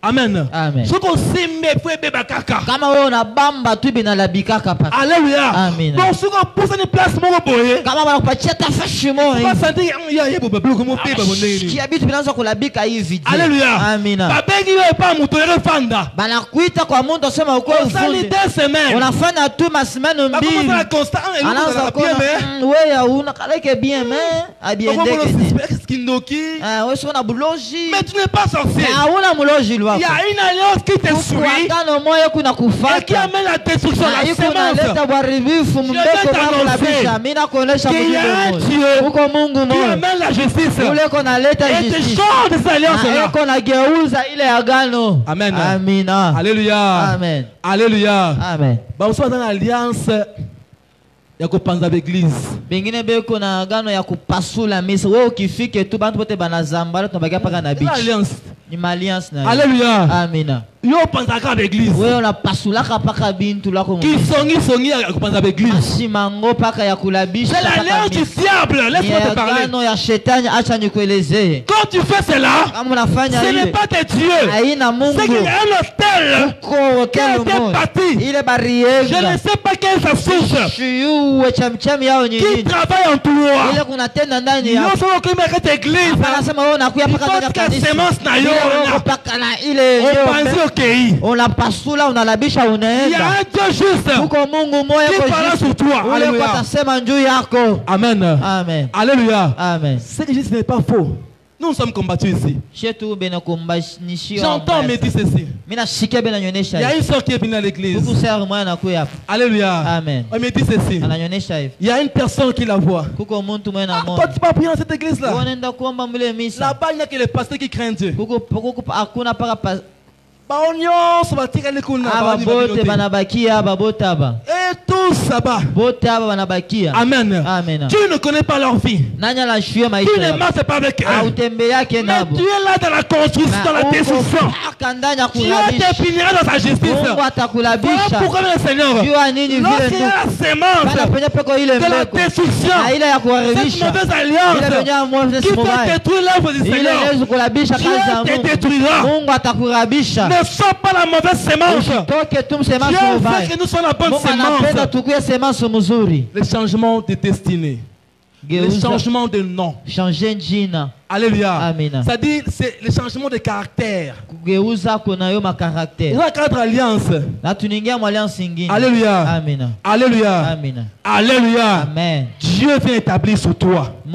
D: Amen.
E: Amen.
D: Alléluia.
E: Amen.
D: Donc ce qu'on pousse une place mon boye. Alléluia.
E: Amina. Banakuita kwa mundu sema uko ufundi. Unafanya tu masimano mbili. Anaanza kuona wewe una kaleke bien mais abiendeke. Wewe sio buloji.
D: Mais tu n'es pas sorcier.
E: Hauna muloji lwako.
D: Il y a une alliance qui te suit.
E: Kwa moyo kuna kufuata.
D: Et qui amène la destruction, la semence. Qu'il y a un Dieu qui amène la justice. Et te change des alliances là. Amen.
E: Amina.
D: Alléluia.
E: Amen.
D: Alléluia.
E: Amen.
D: Nous sommes dans l'alliance ya kupanza l'église.
E: Bengine beko na agano ya kupasula misa. Wewe ukifike tu bantu bote banazambala tunabakia paka na beach.
D: Alliance.
E: Ni alliance na.
D: Alléluia.
E: Amina.
D: Yo panzaka l'église.
E: Wewe unapasulaka paka bintu lako.
D: Kisongi ya kupanza l'église.
E: Simango paka ya kulabisha.
D: C'est l'alliance du diable. Laisse-moi te parler.
E: Agano ya shetani, acha nikuelezee.
D: Quand tu fais cela, ce n'est pas de Dieu.
E: Haina Mungu.
D: C'est qu'il y a un hôtel qui a été bâti.
E: Ile barrière.
D: Je ne sais pas quelle sa source. Qui travaille en toi.
E: Ile kunatenda ndani yako.
D: Yo solo kama cette église.
E: Hapana sema wewe unakuja paka ndani ya kanisa.
D: Semence na yo.
E: Paka na ile unapasula unalabisha
D: Il y a
E: unaenda.
D: un Dieu juste
E: Kuko Mungu moyo
D: qui parle sur toi.
E: ule
D: Alléluia.
E: kwa tasema njuu yako.
D: Amen.
E: Amen.
D: Alléluia.
E: Amen.
D: Ce que je dis, ce n'est pas faux. Nous sommes combattus ici. J'entends me dire ceci. Il y a une soeur qui est venue à l'église. Alléluia.
E: Amen.
D: Elle me dit ceci. Il y a une personne qui la voit. Toi, tu vas prier dans cette église-là. Là-bas, il n'y a que les pasteurs qui craignent Dieu. Et tous ça-bas. Amen.
E: Amen.
D: Tu ne connais pas leur vie. Tu ne marches pas avec eux. Mais tu es là dans la construction, dans la destruction. Dieu te punira dans sa justice. Voilà pourquoi le Seigneur, lorsqu'il y a la sémence de la destruction, cette mauvaise alliance qui peut détruire l'œuvre du Seigneur, Dieu te détruira. Ne sois pas la mauvaise sémence. Dieu veut que nous soyons la bonne sémence. Le changement de destinée. Le changement de nom. Alléluia.
E: Amina.
D: Ça dit, c'est le changement de caractère.
E: Il
D: y a 4 alliances. Alléluia.
E: Amina.
D: Alléluia.
E: Amina.
D: Alléluia.
E: Amen.
D: Dieu vient établir sur toi. Et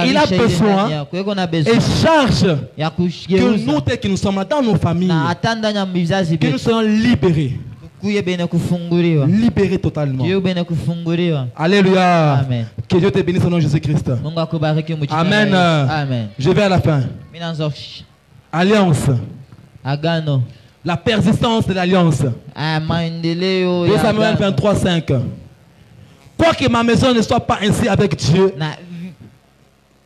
D: il a besoin et charge que nous, tel que nous sommes là dans nos familles, que nous soyons libérés. Libérés totalement. Alléluia.
E: Amen.
D: Que Dieu te bénisse au nom de Jésus-Christ. Amen.
E: Amen.
D: Je vais à la fin. Alliance.
E: Agano.
D: La persistance de l'alliance. 2 Samuel 23, 5. Quoique ma maison ne soit pas ainsi avec Dieu.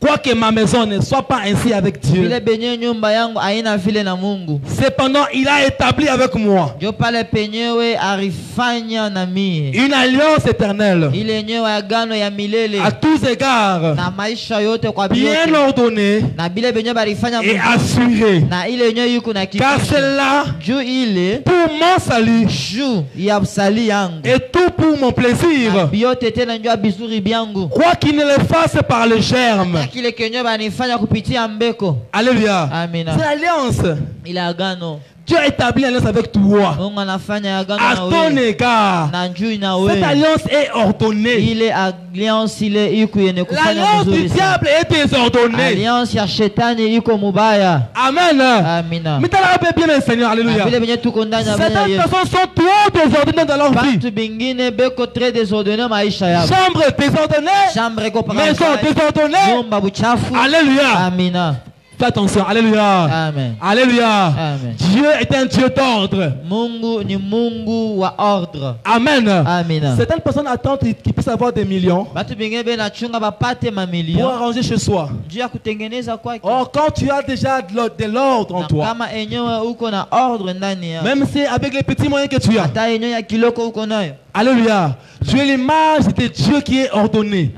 D: Quoique ma maison ne soit pas ainsi avec Dieu. Cependant, il a établi avec moi une alliance éternelle à tous égards, bien ordonnée et assurée. Car c'est là pour mon salut et tout pour mon plaisir. Quoi qu'il ne le fasse par le germe. Alléluia. C'est l'alliance. Dieu a établi l'alliance avec toi. À ton égard. Cette alliance est ordonnée. L'alliance du diable est désordonnée. Amen. Mais tu as bien le Seigneur. Alléluia. Certaines personnes sont trop désordonnées dans leur vie. Chambre désordonnée. Maison désordonnée. Alléluia. Fais attention, alléluia.
E: Amen.
D: Alléluia.
E: Amen.
D: Dieu est un Dieu d'ordre. Amen.
E: Amen.
D: Certaines personnes attendent qu'ils puissent avoir des millions pour arranger chez soi. Or, quand tu as déjà de l'ordre en toi, même si avec les petits moyens que tu as, alléluia, tu es l'image de Dieu qui est ordonné.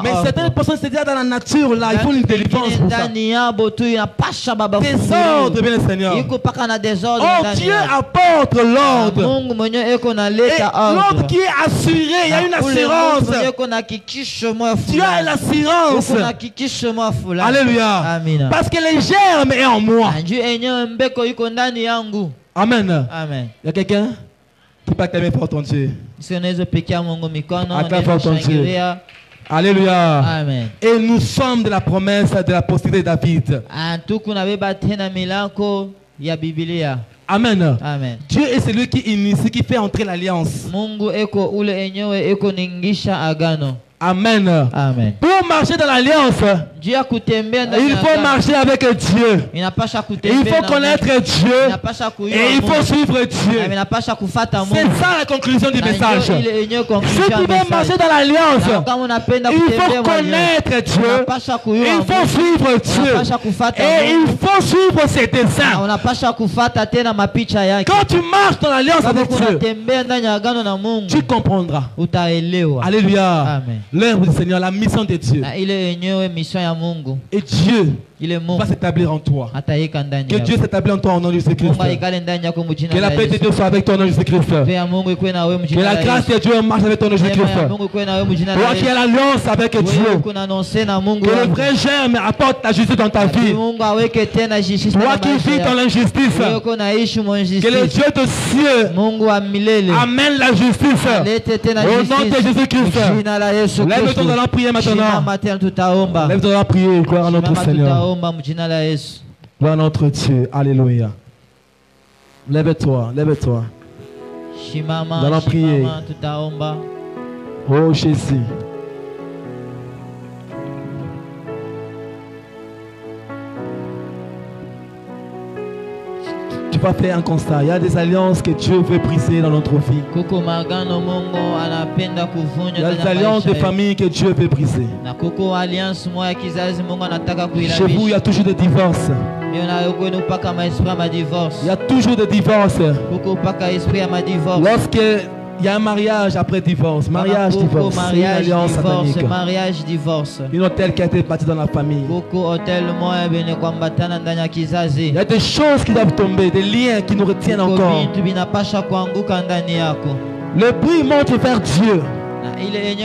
D: Mais certaines personnes se disent dans la nature, là, il faut une délivrance pour ça. Désordre, bien le Seigneur. Oh, Dieu apporte l'ordre. Et l'ordre qui est assuré, il y a une assurance. Tu as l'assurance. Alléluia. Parce que les germes est en moi. Amen.
E: Amen.
D: Il y a quelqu'un qui peut acclamer fort ton Dieu. Acclame fort ton Dieu. Alléluia.
E: Amen.
D: Et nous sommes de la promesse de la postérité de David. Amen.
E: Amen.
D: Dieu est celui qui initie, qui fait entrer l'alliance. Amen.
E: Amen.
D: Pour marcher dans l'alliance, il faut marcher avec Dieu. Il faut connaître Dieu. Et il faut suivre Dieu. C'est ça la conclusion du message. Si tu veux marcher dans l'alliance, il faut connaître Dieu. Il faut suivre Dieu. Et il faut suivre ses desseins. Quand tu marches dans l'alliance avec Dieu, tu comprendras. Alléluia.
E: Amen.
D: L'œuvre du Seigneur, la mission de Dieu. Et Dieu va s'établir en toi. Que Dieu s'établit en toi au nom de Jésus-Christ. Que la paix de Dieu soit avec toi au nom de Jésus-Christ. Que la grâce de Dieu marche avec toi au nom de Jésus-Christ. Toi qui as l'alliance avec Dieu. Que le vrai germe apporte la justice dans ta vie. Toi qui vis dans l'injustice. Que le Dieu de cieux amène la justice. Au nom de Jésus-Christ. Lève-toi dans la prière maintenant. Lève-toi dans la prière. Gloire à notre Seigneur. Gloire à notre Dieu. Alléluia. Lève-toi, lève-toi. Dans la prière. Oh Jésus. Tu vas faire un constat. Il y a des alliances que Dieu veut briser dans notre vie. Il y a des alliances de famille que Dieu veut briser. Chez vous, il y a toujours des divorces. Il y a toujours des divorces. Lorsque il y a un mariage après divorce, mariage, divorce,
E: mariage,
D: une alliance satanique.
E: Mariage, divorce.
D: Une hôtel qui a été bâti dans la famille. Il y a des choses qui doivent tomber, des liens qui nous retiennent encore. Le bruit monte vers Dieu.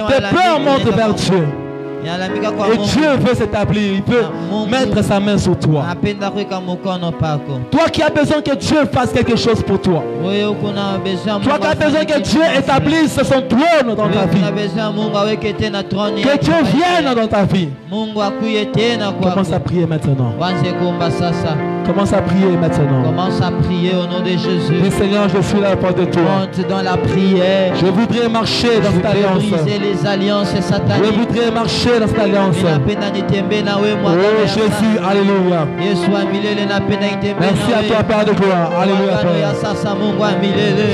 D: Tes peurs montent vers Dieu. Et Dieu veut s'établir, il veut mettre sa main sur toi. Toi qui as besoin que Dieu fasse quelque chose pour toi. Toi qui as besoin que Dieu établisse son trône dans ta vie. Que Dieu vienne dans ta vie. Commence à prier maintenant. Commence à prier maintenant.
E: Commence à prier au nom de Jésus.
D: Dis Seigneur, je suis là pour de toi.
E: Monte dans la prière.
D: Je voudrais marcher dans cette alliance.
E: Briser les alliances sataniques.
D: Je voudrais marcher dans cette alliance. Oh Jésus, alléluia. Merci à toi, Père de gloire. Alléluia, Père.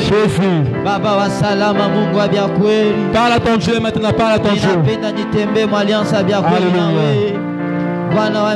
D: Jésus. Parle à ton Dieu maintenant, parle à ton Dieu.
E: Alléluia.